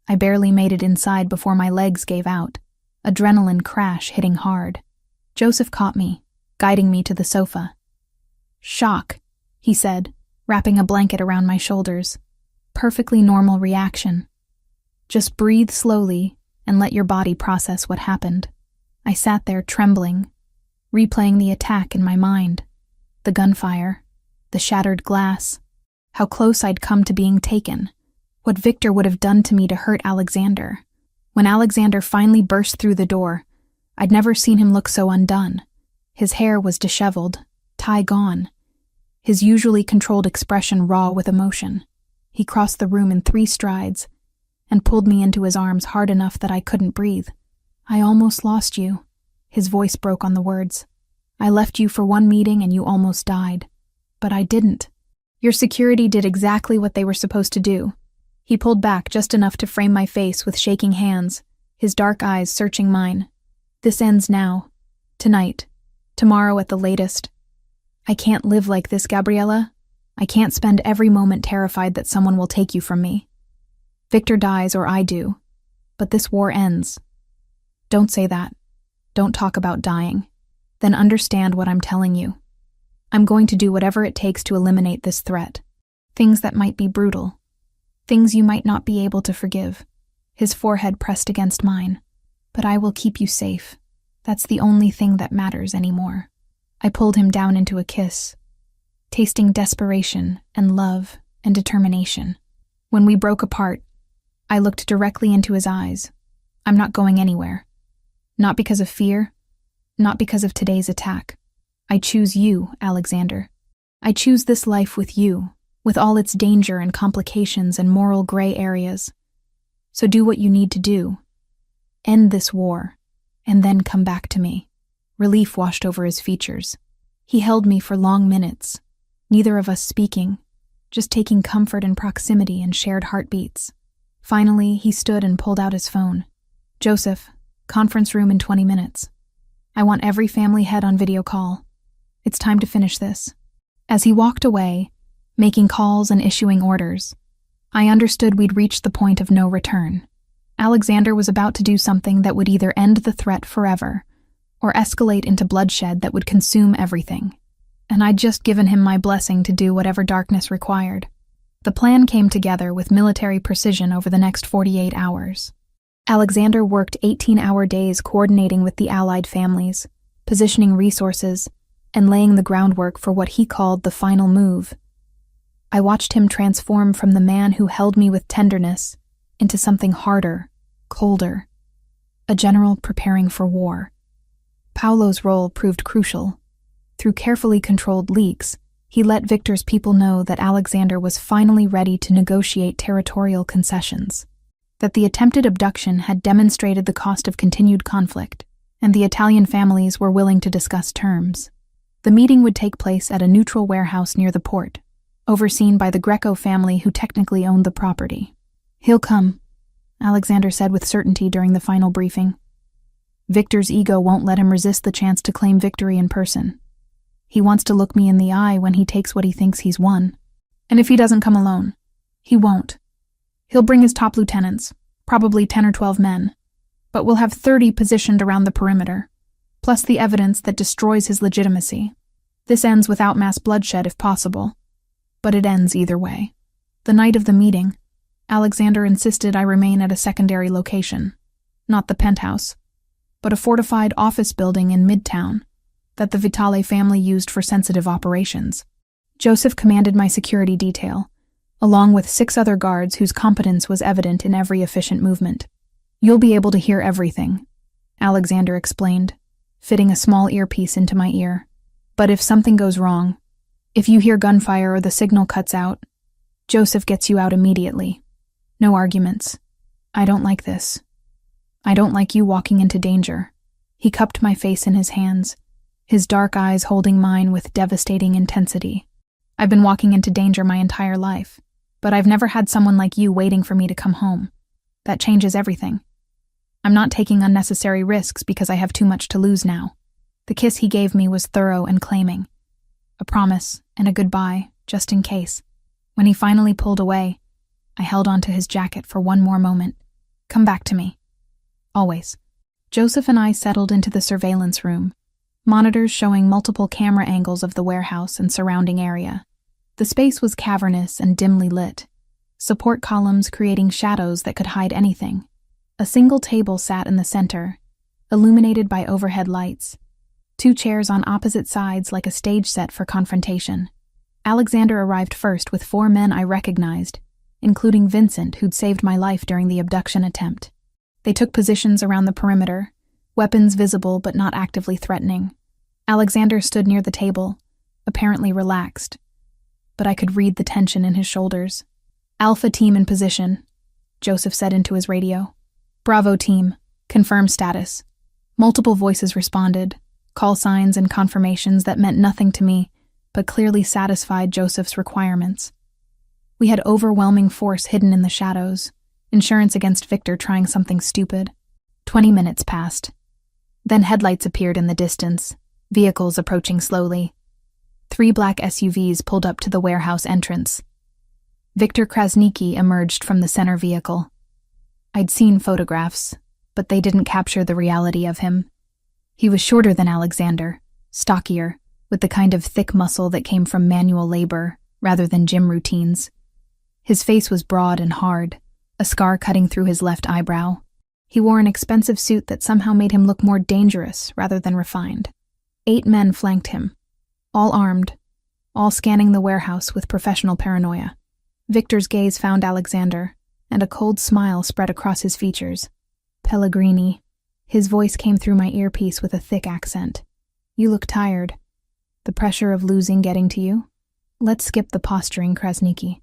Speaker 1: I barely made it inside before my legs gave out, adrenaline crash hitting hard. Joseph caught me, guiding me to the sofa. Shock, he said, wrapping a blanket around my shoulders. Perfectly normal reaction. Just breathe slowly and let your body process what happened. I sat there trembling, replaying the attack in my mind. The gunfire, the shattered glass, how close I'd come to being taken, what Victor would have done to me to hurt Alexander. When Alexander finally burst through the door, I'd never seen him look so undone. His hair was disheveled, tie gone, his usually controlled expression raw with emotion. He crossed the room in 3 strides and pulled me into his arms hard enough that I couldn't breathe. "I almost lost you." His voice broke on the words. "I left you for one meeting and you almost died. But I didn't. Your security did exactly what they were supposed to do." He pulled back just enough to frame my face with shaking hands, his dark eyes searching mine. "This ends now. Tonight. Tomorrow at the latest. I can't live like this, Gabriella. I can't spend every moment terrified that someone will take you from me. Victor dies or I do. But this war ends." "Don't say that. Don't talk about dying. Then understand what I'm telling you. I'm going to do whatever it takes to eliminate this threat. Things that might be brutal. Things you might not be able to forgive." His forehead pressed against mine. "But I will keep you safe. That's the only thing that matters anymore." I pulled him down into a kiss, tasting desperation and love and determination. When we broke apart, I looked directly into his eyes. "I'm not going anywhere. Not because of fear, not because of today's attack. I choose you, Alexander. I choose this life with you, with all its danger and complications and moral gray areas. So do what you need to do. End this war, and then come back to me." Relief washed over his features. He held me for long minutes, neither of us speaking, just taking comfort in proximity and shared heartbeats. Finally, he stood and pulled out his phone. "Joseph, conference room in 20 minutes. I want every family head on video call. It's time to finish this." As he walked away, making calls and issuing orders, I understood we'd reached the point of no return. Alexander was about to do something that would either end the threat forever or escalate into bloodshed that would consume everything. And I'd just given him my blessing to do whatever darkness required. The plan came together with military precision over the next 48 hours. Alexander worked 18-hour days coordinating with the allied families, positioning resources, and laying the groundwork for what he called the final move. I watched him transform from the man who held me with tenderness into something harder, colder, a general preparing for war. Paolo's role proved crucial. Through carefully controlled leaks, he let Victor's people know that Alexander was finally ready to negotiate territorial concessions, that the attempted abduction had demonstrated the cost of continued conflict, and the Italian families were willing to discuss terms. The meeting would take place at a neutral warehouse near the port, overseen by the Greco family who technically owned the property. "He'll come," Alexander said with certainty during the final briefing. "Victor's ego won't let him resist the chance to claim victory in person. He wants to look me in the eye when he takes what he thinks he's won. And if he doesn't come alone, he won't. He'll bring his top lieutenants, probably 10 or 12 men, but we'll have 30 positioned around the perimeter, plus the evidence that destroys his legitimacy. This ends without mass bloodshed if possible, but it ends either way." The night of the meeting, Alexander insisted I remain at a secondary location, not the penthouse, but a fortified office building in Midtown that the Vitale family used for sensitive operations. Joseph commanded my security detail, along with 6 other guards whose competence was evident in every efficient movement. "You'll be able to hear everything," Alexander explained, fitting a small earpiece into my ear. "But if something goes wrong, if you hear gunfire or the signal cuts out, Joseph gets you out immediately. No arguments. I don't like this. I don't like you walking into danger." He cupped my face in his hands, his dark eyes holding mine with devastating intensity. "I've been walking into danger my entire life, but I've never had someone like you waiting for me to come home. That changes everything. I'm not taking unnecessary risks because I have too much to lose now." The kiss he gave me was thorough and claiming, a promise and a goodbye, just in case. When he finally pulled away, I held onto his jacket for one more moment. "Come back to me. Always." Joseph and I settled into the surveillance room, monitors showing multiple camera angles of the warehouse and surrounding area. The space was cavernous and dimly lit, support columns creating shadows that could hide anything. A single table sat in the center, illuminated by overhead lights, 2 chairs on opposite sides like a stage set for confrontation. Alexander arrived first with 4 men I recognized, including Vincent, who'd saved my life during the abduction attempt. They took positions around the perimeter, weapons visible but not actively threatening. Alexander stood near the table, apparently relaxed, but I could read the tension in his shoulders. "Alpha team in position," Joseph said into his radio. "Bravo team, confirm status." Multiple voices responded, call signs and confirmations that meant nothing to me, but clearly satisfied Joseph's requirements. We had overwhelming force hidden in the shadows, insurance against Victor trying something stupid. 20 minutes passed. Then headlights appeared in the distance, vehicles approaching slowly. 3 black SUVs pulled up to the warehouse entrance. Victor Krasnicki emerged from the center vehicle. I'd seen photographs, but they didn't capture the reality of him. He was shorter than Alexander, stockier, with the kind of thick muscle that came from manual labor rather than gym routines. His face was broad and hard, a scar cutting through his left eyebrow. He wore an expensive suit that somehow made him look more dangerous rather than refined. 8 men flanked him, all armed, all scanning the warehouse with professional paranoia. Victor's gaze found Alexander, and a cold smile spread across his features. "Pellegrini." His voice came through my earpiece with a thick accent. "You look tired. The pressure of losing getting to you? Let's skip the posturing, Krasnicki.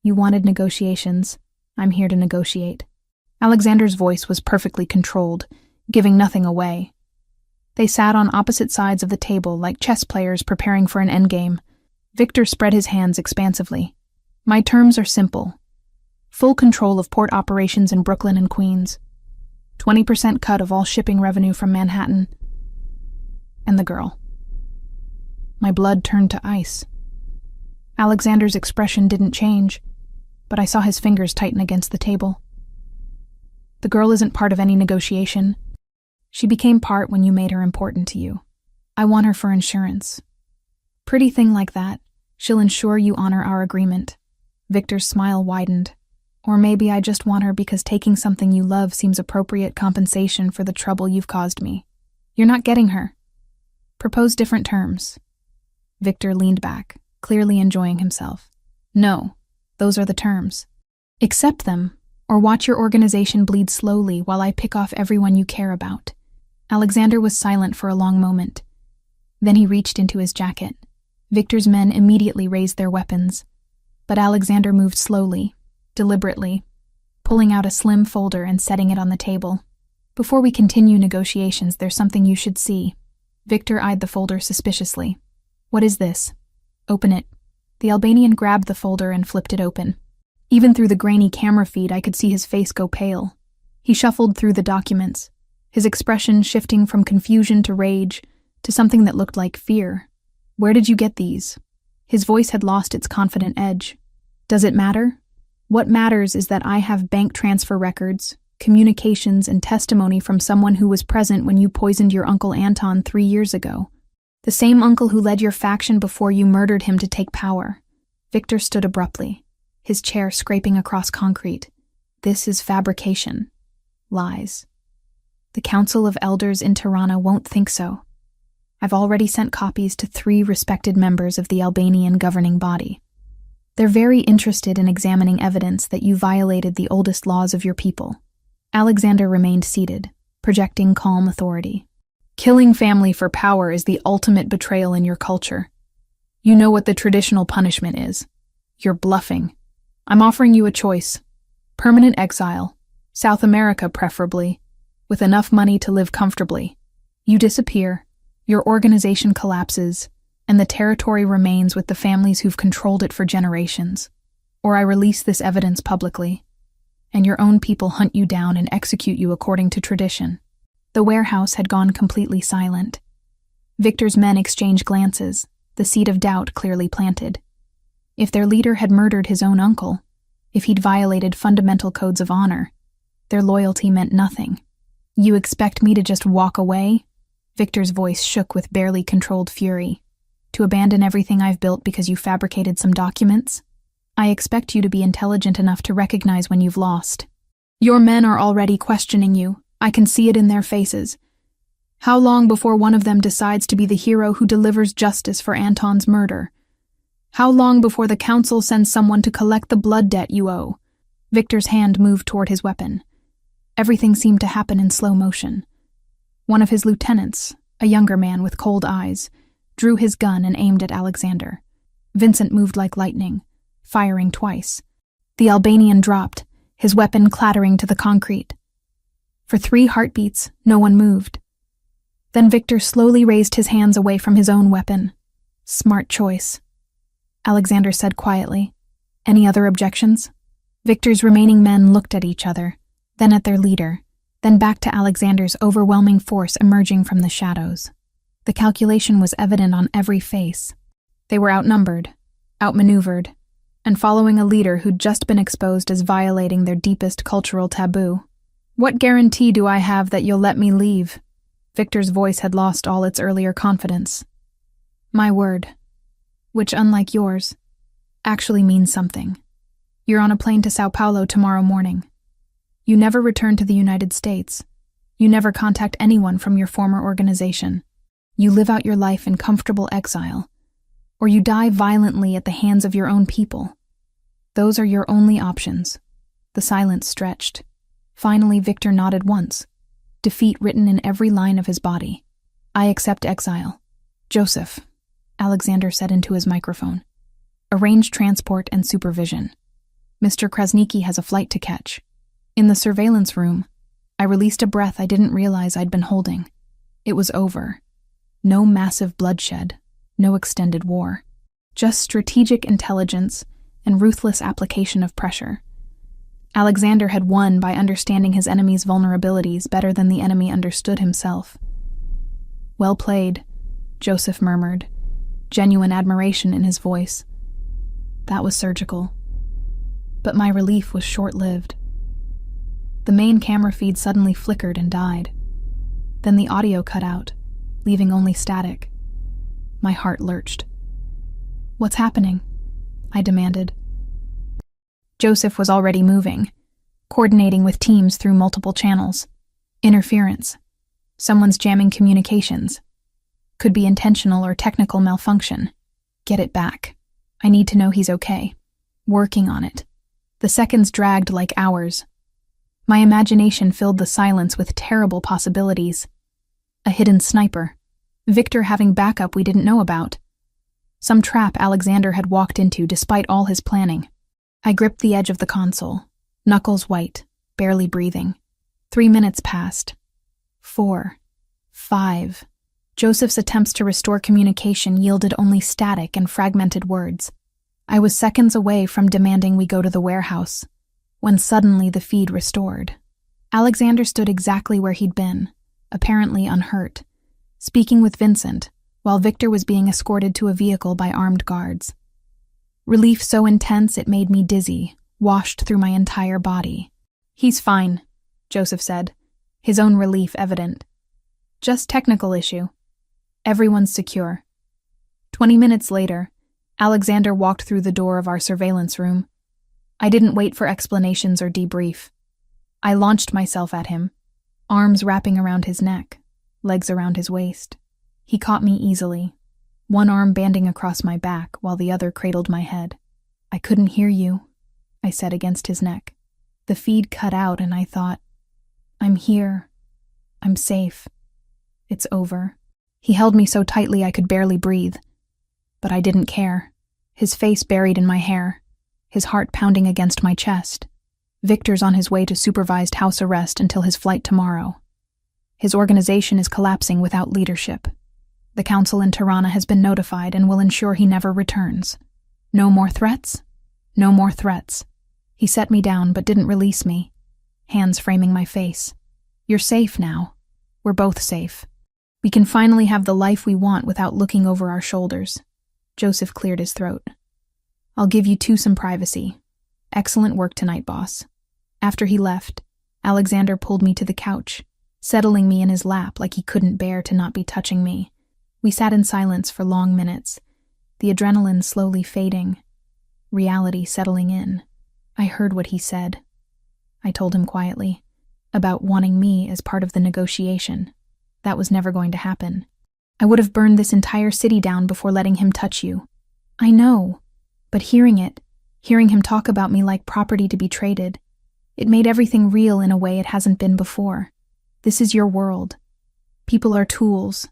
Speaker 1: You wanted negotiations. I'm here to negotiate." Alexander's voice was perfectly controlled, giving nothing away. They sat on opposite sides of the table like chess players preparing for an endgame. Victor spread his hands expansively. "My terms are simple. Full control of port operations in Brooklyn and Queens. 20% cut of all shipping revenue from Manhattan. And the girl." My blood turned to ice. Alexander's expression didn't change, but I saw his fingers tighten against the table. "The girl isn't part of any negotiation. She became part when you made her important to you. I want her for insurance. Pretty thing like that. She'll ensure you honor our agreement." Victor's smile widened. "Or maybe I just want her because taking something you love seems appropriate compensation for the trouble you've caused me. You're not getting her. Propose different terms." Victor leaned back, clearly enjoying himself. "No, those are the terms. Accept them, or watch your organization bleed slowly while I pick off everyone you care about." Alexander was silent for a long moment. Then he reached into his jacket. Victor's men immediately raised their weapons, but Alexander moved slowly, deliberately, pulling out a slim folder and setting it on the table. "Before we continue negotiations, there's something you should see." Victor eyed the folder suspiciously. "What is this?" "Open it." The Albanian grabbed the folder and flipped it open. Even through the grainy camera feed, I could see his face go pale. He shuffled through the documents, his expression shifting from confusion to rage to something that looked like fear. "Where did you get these?" His voice had lost its confident edge. "Does it matter? What matters is that I have bank transfer records, communications, and testimony from someone who was present when you poisoned your Uncle Anton 3 years ago. The same uncle who led your faction before you murdered him to take power." Victor stood abruptly, his chair scraping across concrete. "This is fabrication. Lies. The Council of Elders in Tirana won't think so. I've already sent copies to 3 respected members of the Albanian governing body. They're very interested in examining evidence that you violated the oldest laws of your people." Alexander remained seated, projecting calm authority. "Killing family for power is the ultimate betrayal in your culture. You know what the traditional punishment is. You're bluffing. I'm offering you a choice. Permanent exile, South America preferably, with enough money to live comfortably. You disappear, your organization collapses, and the territory remains with the families who've controlled it for generations. Or I release this evidence publicly, and your own people hunt you down and execute you according to tradition." The warehouse had gone completely silent. Victor's men exchanged glances, the seed of doubt clearly planted. If their leader had murdered his own uncle, if he'd violated fundamental codes of honor, their loyalty meant nothing. "You expect me to just walk away?" Victor's voice shook with barely controlled fury. "To abandon everything I've built because you fabricated some documents? I expect you to be intelligent enough to recognize when you've lost. Your men are already questioning you. I can see it in their faces. How long before one of them decides to be the hero who delivers justice for Anton's murder? How long before the council sends someone to collect the blood debt you owe? Victor's hand moved toward his weapon. Everything seemed to happen in slow motion. One of his lieutenants, a younger man with cold eyes, drew his gun and aimed at Alexander. Vincent moved like lightning, firing twice. The Albanian dropped, his weapon clattering to the concrete. For 3 heartbeats, no one moved. Then Victor slowly raised his hands away from his own weapon. Smart choice, Alexander said quietly. Any other objections? Victor's remaining men looked at each other, then at their leader, then back to Alexander's overwhelming force emerging from the shadows. The calculation was evident on every face. They were outnumbered, outmaneuvered, and following a leader who'd just been exposed as violating their deepest cultural taboo. What guarantee do I have that you'll let me leave? Victor's voice had lost all its earlier confidence. My word, which, unlike yours, actually means something. You're on a plane to Sao Paulo tomorrow morning. You never return to the United States. You never contact anyone from your former organization. You live out your life in comfortable exile, or you die violently at the hands of your own people. Those are your only options. The silence stretched. Finally, Victor nodded once, defeat written in every line of his body. I accept exile. Joseph, Alexander said into his microphone. Arrange transport and supervision. Mr. Krasniki has a flight to catch. In the surveillance room, I released a breath I didn't realize I'd been holding. It was over. No massive bloodshed, no extended war. Just strategic intelligence and ruthless application of pressure. Alexander had won by understanding his enemy's vulnerabilities better than the enemy understood himself. Well played, Joseph murmured, genuine admiration in his voice. That was surgical. But my relief was short-lived. The main camera feed suddenly flickered and died. Then the audio cut out, leaving only static. My heart lurched. What's happening? I demanded. Joseph was already moving, coordinating with teams through multiple channels. Interference. Someone's jamming communications. Could be intentional or technical malfunction. Get it back. I need to know he's okay. Working on it. The seconds dragged like hours. My imagination filled the silence with terrible possibilities. A hidden sniper. Victor having backup we didn't know about. Some trap Alexander had walked into despite all his planning. I gripped the edge of the console, knuckles white, barely breathing. 3 minutes passed. 4. 5. Joseph's attempts to restore communication yielded only static and fragmented words. I was seconds away from demanding we go to the warehouse, when suddenly the feed restored. Alexander stood exactly where he'd been, apparently unhurt, speaking with Vincent, while Victor was being escorted to a vehicle by armed guards. Relief so intense it made me dizzy, washed through my entire body. He's fine, Joseph said, his own relief evident. Just technical issue. Everyone's secure. 20 minutes later, Alexander walked through the door of our surveillance room. I didn't wait for explanations or debrief. I launched myself at him, arms wrapping around his neck, legs around his waist. He caught me easily, one arm banding across my back while the other cradled my head. I couldn't hear you, I said against his neck. The feed cut out and I thought, I'm here. I'm safe. It's over. He held me so tightly I could barely breathe. But I didn't care. His face buried in my hair, his heart pounding against my chest. Victor's on his way to supervised house arrest until his flight tomorrow. His organization is collapsing without leadership. The council in Tirana has been notified and will ensure he never returns. No more threats? No more threats. He set me down but didn't release me, hands framing my face. You're safe now. We're both safe. We can finally have the life we want without looking over our shoulders. Joseph cleared his throat. I'll give you two some privacy. Excellent work tonight, boss. After he left, Alexander pulled me to the couch, settling me in his lap like he couldn't bear to not be touching me. We sat in silence for long minutes, the adrenaline slowly fading, reality settling in. I heard what he said. I told him quietly, about wanting me as part of the negotiation. That was never going to happen. I would have burned this entire city down before letting him touch you. I know, but hearing him talk about me like property to be traded, it made everything real in a way it hasn't been before. This is your world. People are tools,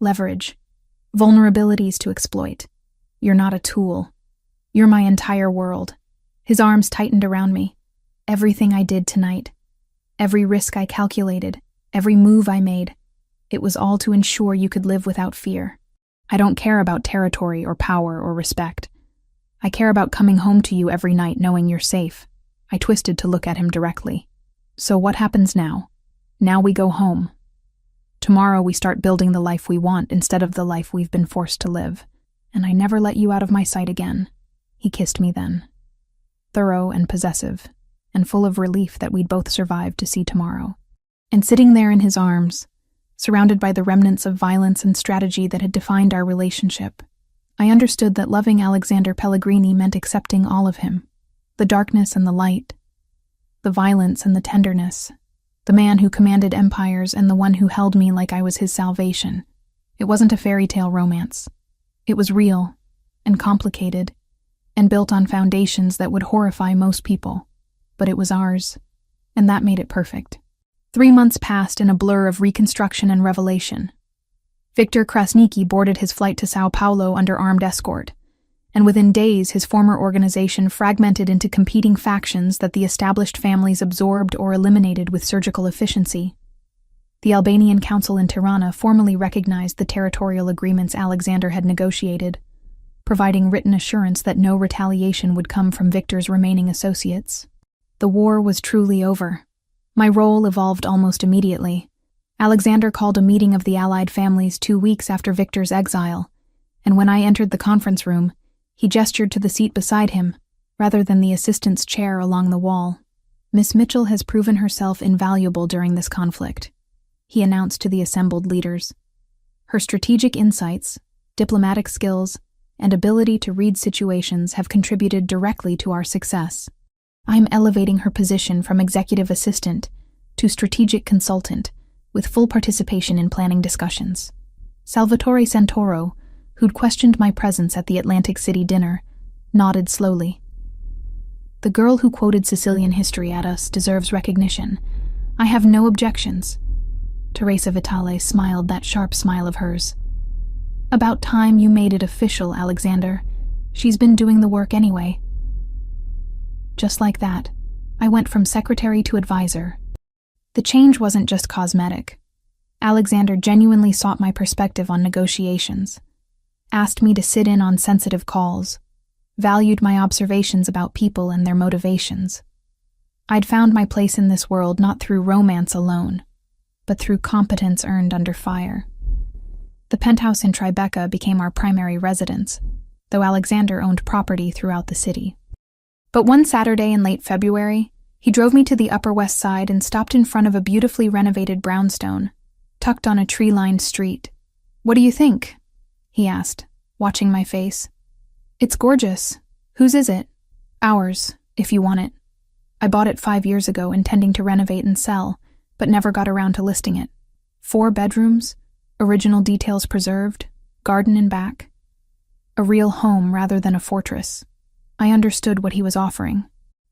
Speaker 1: leverage, vulnerabilities to exploit. You're not a tool. You're my entire world. His arms tightened around me. Everything I did tonight, every risk I calculated, every move I made, it was all to ensure you could live without fear. I don't care about territory or power or respect. I care about coming home to you every night knowing you're safe. I twisted to look at him directly. So what happens now? Now we go home. Tomorrow we start building the life we want instead of the life we've been forced to live. And I never let you out of my sight again. He kissed me then. Thorough and possessive, and full of relief that we'd both survive to see tomorrow. And sitting there in his arms, surrounded by the remnants of violence and strategy that had defined our relationship, I understood that loving Alexander Pellegrini meant accepting all of him, the darkness and the light, the violence and the tenderness, the man who commanded empires and the one who held me like I was his salvation. It wasn't a fairy tale romance. It was real and complicated and built on foundations that would horrify most people, but it was ours, and that made it perfect. 3 months passed in a blur of reconstruction and revelation. Victor Krasniki boarded his flight to Sao Paulo under armed escort, and within days his former organization fragmented into competing factions that the established families absorbed or eliminated with surgical efficiency. The Albanian Council in Tirana formally recognized the territorial agreements Alexander had negotiated, providing written assurance that no retaliation would come from Victor's remaining associates. The war was truly over. My role evolved almost immediately. Alexander called a meeting of the allied families 2 weeks after Victor's exile, and when I entered the conference room, he gestured to the seat beside him, rather than the assistant's chair along the wall. Miss Mitchell has proven herself invaluable during this conflict, he announced to the assembled leaders. Her strategic insights, diplomatic skills, and ability to read situations have contributed directly to our success. I'm elevating her position from executive assistant to strategic consultant, with full participation in planning discussions. Salvatore Santoro, who'd questioned my presence at the Atlantic City dinner, nodded slowly. The girl who quoted Sicilian history at us deserves recognition. I have no objections. Teresa Vitale smiled that sharp smile of hers. About time you made it official, Alexander. She's been doing the work anyway. Just like that, I went from secretary to advisor. The change wasn't just cosmetic. Alexander genuinely sought my perspective on negotiations, asked me to sit in on sensitive calls, valued my observations about people and their motivations. I'd found my place in this world not through romance alone, but through competence earned under fire. The penthouse in Tribeca became our primary residence, though Alexander owned property throughout the city. But one Saturday in late February, he drove me to the Upper West Side and stopped in front of a beautifully renovated brownstone, tucked on a tree-lined street. "What do you think?" he asked, watching my face. "It's gorgeous. Whose is it?" "Ours, if you want it. I bought it 5 years ago, intending to renovate and sell, but never got around to listing it. 4 bedrooms, original details preserved, garden and back. A real home rather than a fortress." I understood what he was offering.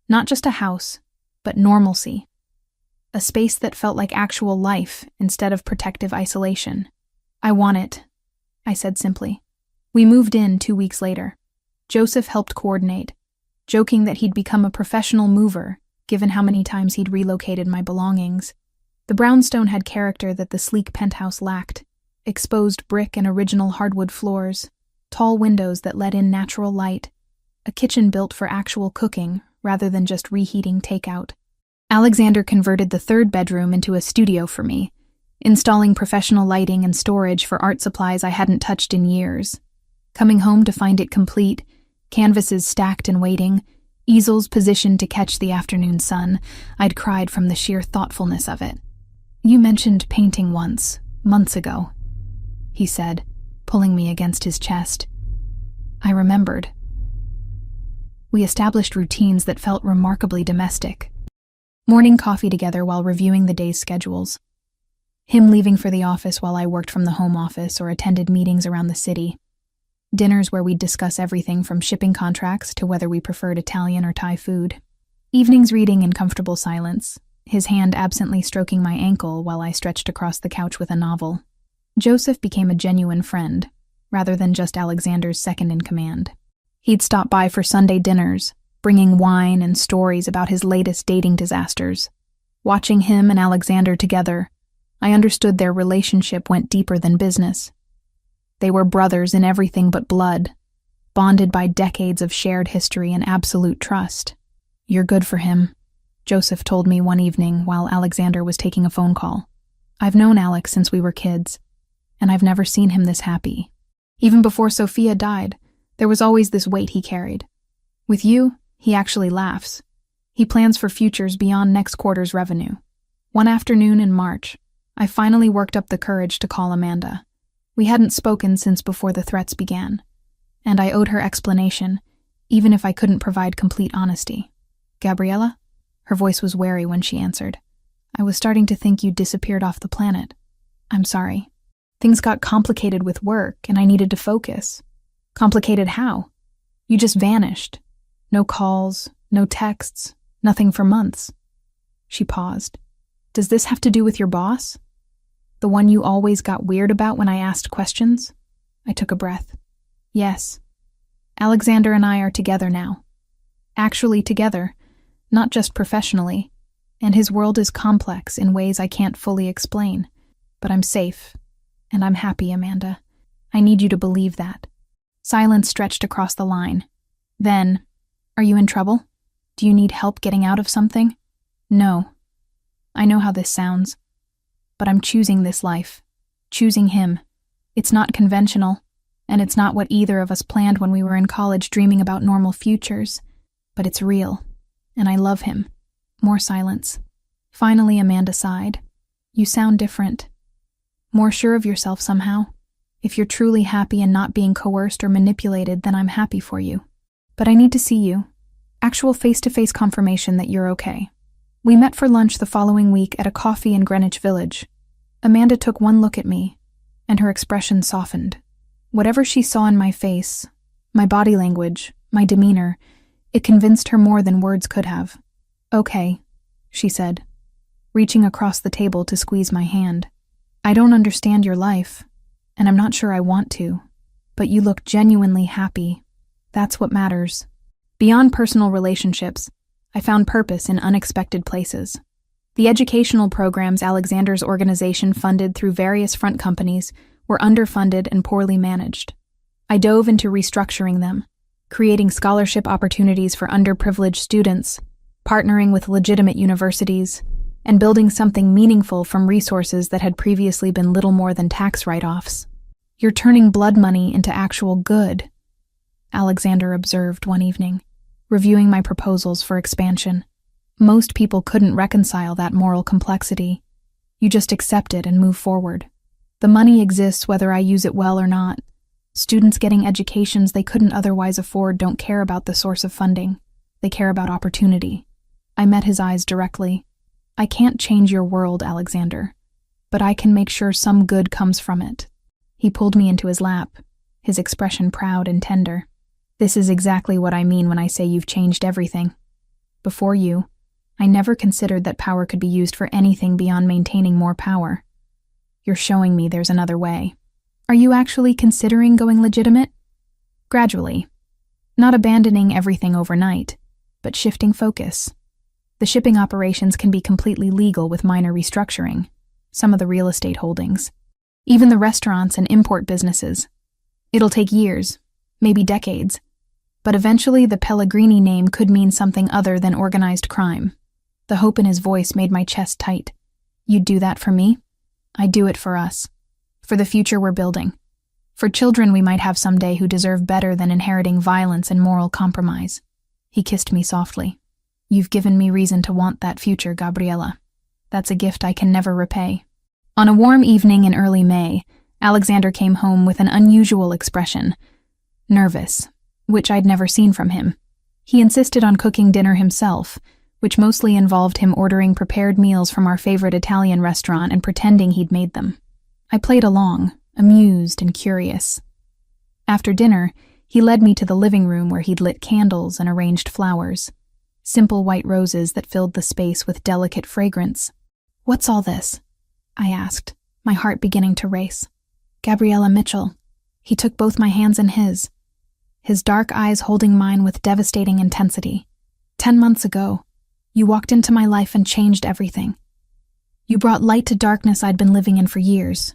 Speaker 1: Not just a house, but normalcy. A space that felt like actual life instead of protective isolation. "I want it," I said simply. We moved in 2 weeks later. Joseph helped coordinate, joking that he'd become a professional mover, given how many times he'd relocated my belongings. The brownstone had character that the sleek penthouse lacked: exposed brick and original hardwood floors, tall windows that let in natural light, a kitchen built for actual cooking rather than just reheating takeout. Alexander converted the 3rd bedroom into a studio for me, installing professional lighting and storage for art supplies I hadn't touched in years. Coming home to find it complete, canvases stacked and waiting, easels positioned to catch the afternoon sun, I'd cried from the sheer thoughtfulness of it. "You mentioned painting once, months ago," he said, pulling me against his chest. I remembered. We established routines that felt remarkably domestic. Morning coffee together while reviewing the day's schedules. Him leaving for the office while I worked from the home office or attended meetings around the city. Dinners where we'd discuss everything from shipping contracts to whether we preferred Italian or Thai food. Evenings reading in comfortable silence, his hand absently stroking my ankle while I stretched across the couch with a novel. Joseph became a genuine friend, rather than just Alexander's second-in-command. He'd stop by for Sunday dinners, bringing wine and stories about his latest dating disasters. Watching him and Alexander together, I understood their relationship went deeper than business. They were brothers in everything but blood, bonded by decades of shared history and absolute trust. "You're good for him," Joseph told me one evening while Alexander was taking a phone call. "I've known Alex since we were kids, and I've never seen him this happy. Even before Sophia died, there was always this weight he carried. With you, he actually laughs. He plans for futures beyond next quarter's revenue." One afternoon in March, I finally worked up the courage to call Amanda. We hadn't spoken since before the threats began, and I owed her explanation, even if I couldn't provide complete honesty. "Gabriella?" Her voice was wary when she answered. "I was starting to think you disappeared off the planet. I'm sorry. Things got complicated with work, and I needed to focus." "Complicated how?" "You just vanished. No calls, no texts, nothing for months." She paused. "Does this have to do with your boss? The one you always got weird about when I asked questions?" I took a breath. "Yes. Alexander and I are together now. Actually together, not just professionally, and his world is complex in ways I can't fully explain. But I'm safe, and I'm happy, Amanda. I need you to believe that." Silence stretched across the line. Then, "Are you in trouble? Do you need help getting out of something?" "No. I know how this sounds. But I'm choosing this life. Choosing him. It's not conventional, and it's not what either of us planned when we were in college dreaming about normal futures. But it's real, and I love him." More silence. Finally, Amanda sighed. "You sound different. More sure of yourself somehow. If you're truly happy and not being coerced or manipulated, then I'm happy for you. But I need to see you. Actual face-to-face confirmation that you're okay." We met for lunch the following week at a coffee in Greenwich Village. Amanda took one look at me, and her expression softened. Whatever she saw in my face, my body language, my demeanor, it convinced her more than words could have. "Okay," she said, reaching across the table to squeeze my hand. "I don't understand your life, and I'm not sure I want to, but you look genuinely happy. That's what matters." Beyond personal relationships, I found purpose in unexpected places. The educational programs Alexander's organization funded through various front companies were underfunded and poorly managed. I dove into restructuring them, creating scholarship opportunities for underprivileged students, partnering with legitimate universities, and building something meaningful from resources that had previously been little more than tax write-offs. "You're turning blood money into actual good," Alexander observed one evening, reviewing my proposals for expansion. "Most people couldn't reconcile that moral complexity. You just accept it and move forward. The money exists whether I use it well or not. Students getting educations they couldn't otherwise afford don't care about the source of funding. They care about opportunity." I met his eyes directly. "I can't change your world, Alexander, but I can make sure some good comes from it." He pulled me into his lap, his expression proud and tender. "This is exactly what I mean when I say you've changed everything. Before you, I never considered that power could be used for anything beyond maintaining more power. You're showing me there's another way." "Are you actually considering going legitimate?" "Gradually. Not abandoning everything overnight, but shifting focus. The shipping operations can be completely legal with minor restructuring, some of the real estate holdings, even the restaurants and import businesses. It'll take years, maybe decades, but eventually the Pellegrini name could mean something other than organized crime." The hope in his voice made my chest tight. "You'd do that for me?" "I'd do it for us. For the future we're building. For children we might have someday who deserve better than inheriting violence and moral compromise." He kissed me softly. "You've given me reason to want that future, Gabriella. That's a gift I can never repay." On a warm evening in early May, Alexander came home with an unusual expression. Nervous, which I'd never seen from him. He insisted on cooking dinner himself, which mostly involved him ordering prepared meals from our favorite Italian restaurant and pretending he'd made them. I played along, amused and curious. After dinner, he led me to the living room where he'd lit candles and arranged flowers, simple white roses that filled the space with delicate fragrance. "What's all this?" I asked, my heart beginning to race. "Gabriella Mitchell." He took both my hands in his dark eyes holding mine with devastating intensity. 10 months ago, you walked into my life and changed everything. You brought light to darkness I'd been living in for years.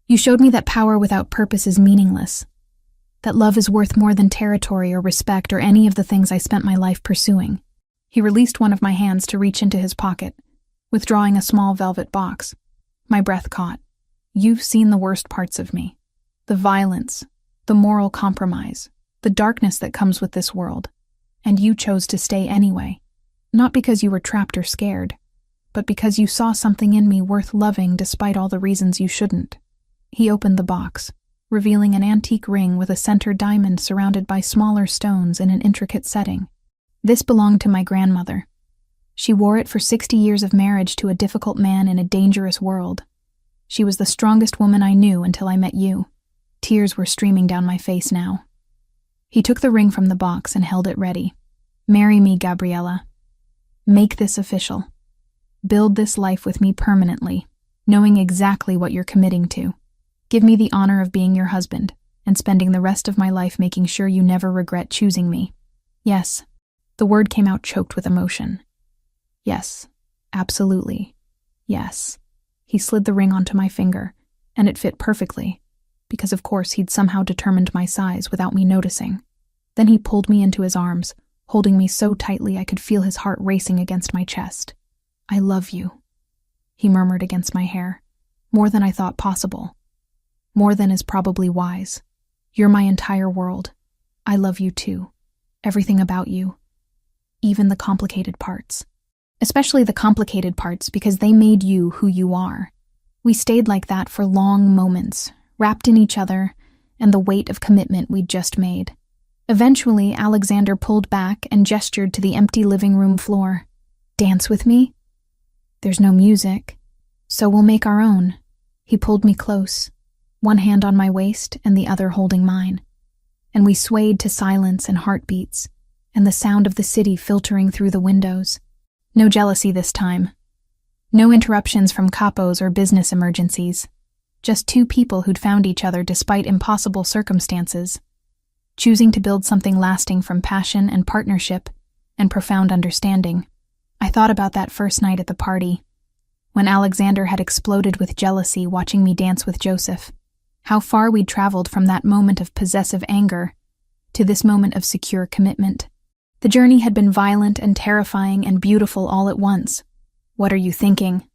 Speaker 1: You showed me that power without purpose is meaningless, that love is worth more than territory or respect or any of the things I spent my life pursuing. He released one of my hands to reach into his pocket, withdrawing a small velvet box. My breath caught. "You've seen the worst parts of me. The violence, the moral compromise, the darkness that comes with this world. And you chose to stay anyway. Not because you were trapped or scared, but because you saw something in me worth loving despite all the reasons you shouldn't." He opened the box, revealing an antique ring with a center diamond surrounded by smaller stones in an intricate setting. This belonged to my grandmother. She wore it for 60 years of marriage to a difficult man in a dangerous world. She was the strongest woman I knew until I met you. Tears were streaming down my face now. He took the ring from the box and held it ready. "Marry me, Gabriella. Make this official. Build this life with me permanently, knowing exactly what you're committing to. Give me the honor of being your husband and spending the rest of my life making sure you never regret choosing me." Yes. The word came out choked with emotion. Yes, absolutely. Yes. He slid the ring onto my finger, and it fit perfectly, because of course he'd somehow determined my size without me noticing. Then he pulled me into his arms, holding me so tightly I could feel his heart racing against my chest. "I love you," he murmured against my hair. "More than I thought possible. More than is probably wise. You're my entire world. I love you too. Everything about you. Even the complicated parts. Especially the complicated parts because they made you who you are." We stayed like that for long moments, wrapped in each other and the weight of commitment we'd just made. Eventually, Alexander pulled back and gestured to the empty living room floor. "Dance with me? There's no music, so we'll make our own." He pulled me close, one hand on my waist and the other holding mine, and we swayed to silence and heartbeats, and the sound of the city filtering through the windows. No jealousy this time. No interruptions from capos or business emergencies. Just two people who'd found each other despite impossible circumstances, choosing to build something lasting from passion and partnership and profound understanding. I thought about that first night at the party, when Alexander had exploded with jealousy watching me dance with Joseph. How far we'd traveled from that moment of possessive anger to this moment of secure commitment. The journey had been violent and terrifying and beautiful all at once. "What are you thinking?"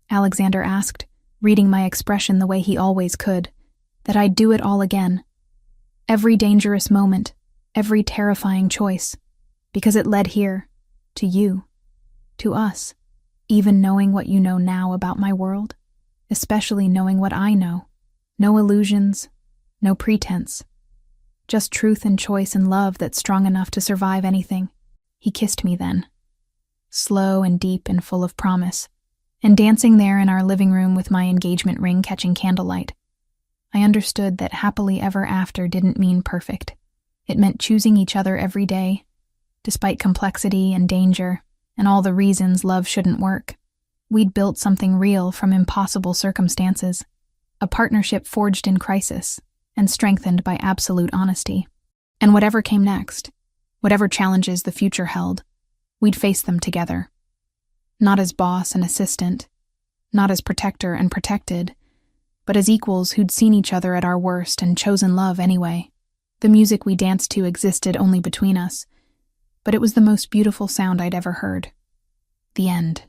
Speaker 1: Alexander asked, reading my expression the way he always could, that I'd do it all again. Every dangerous moment, every terrifying choice, because it led here, to you, to us, even knowing what you know now about my world, especially knowing what I know. No illusions, no pretense. Just truth and choice and love that's strong enough to survive anything. He kissed me then, slow and deep and full of promise, and dancing there in our living room with my engagement ring catching candlelight. I understood that happily ever after didn't mean perfect. It meant choosing each other every day, despite complexity and danger and all the reasons love shouldn't work. We'd built something real from impossible circumstances, a partnership forged in crisis and strengthened by absolute honesty. And whatever came next, whatever challenges the future held, we'd face them together. Not as boss and assistant, not as protector and protected, but as equals who'd seen each other at our worst and chosen love anyway. The music we danced to existed only between us, but it was the most beautiful sound I'd ever heard. The end.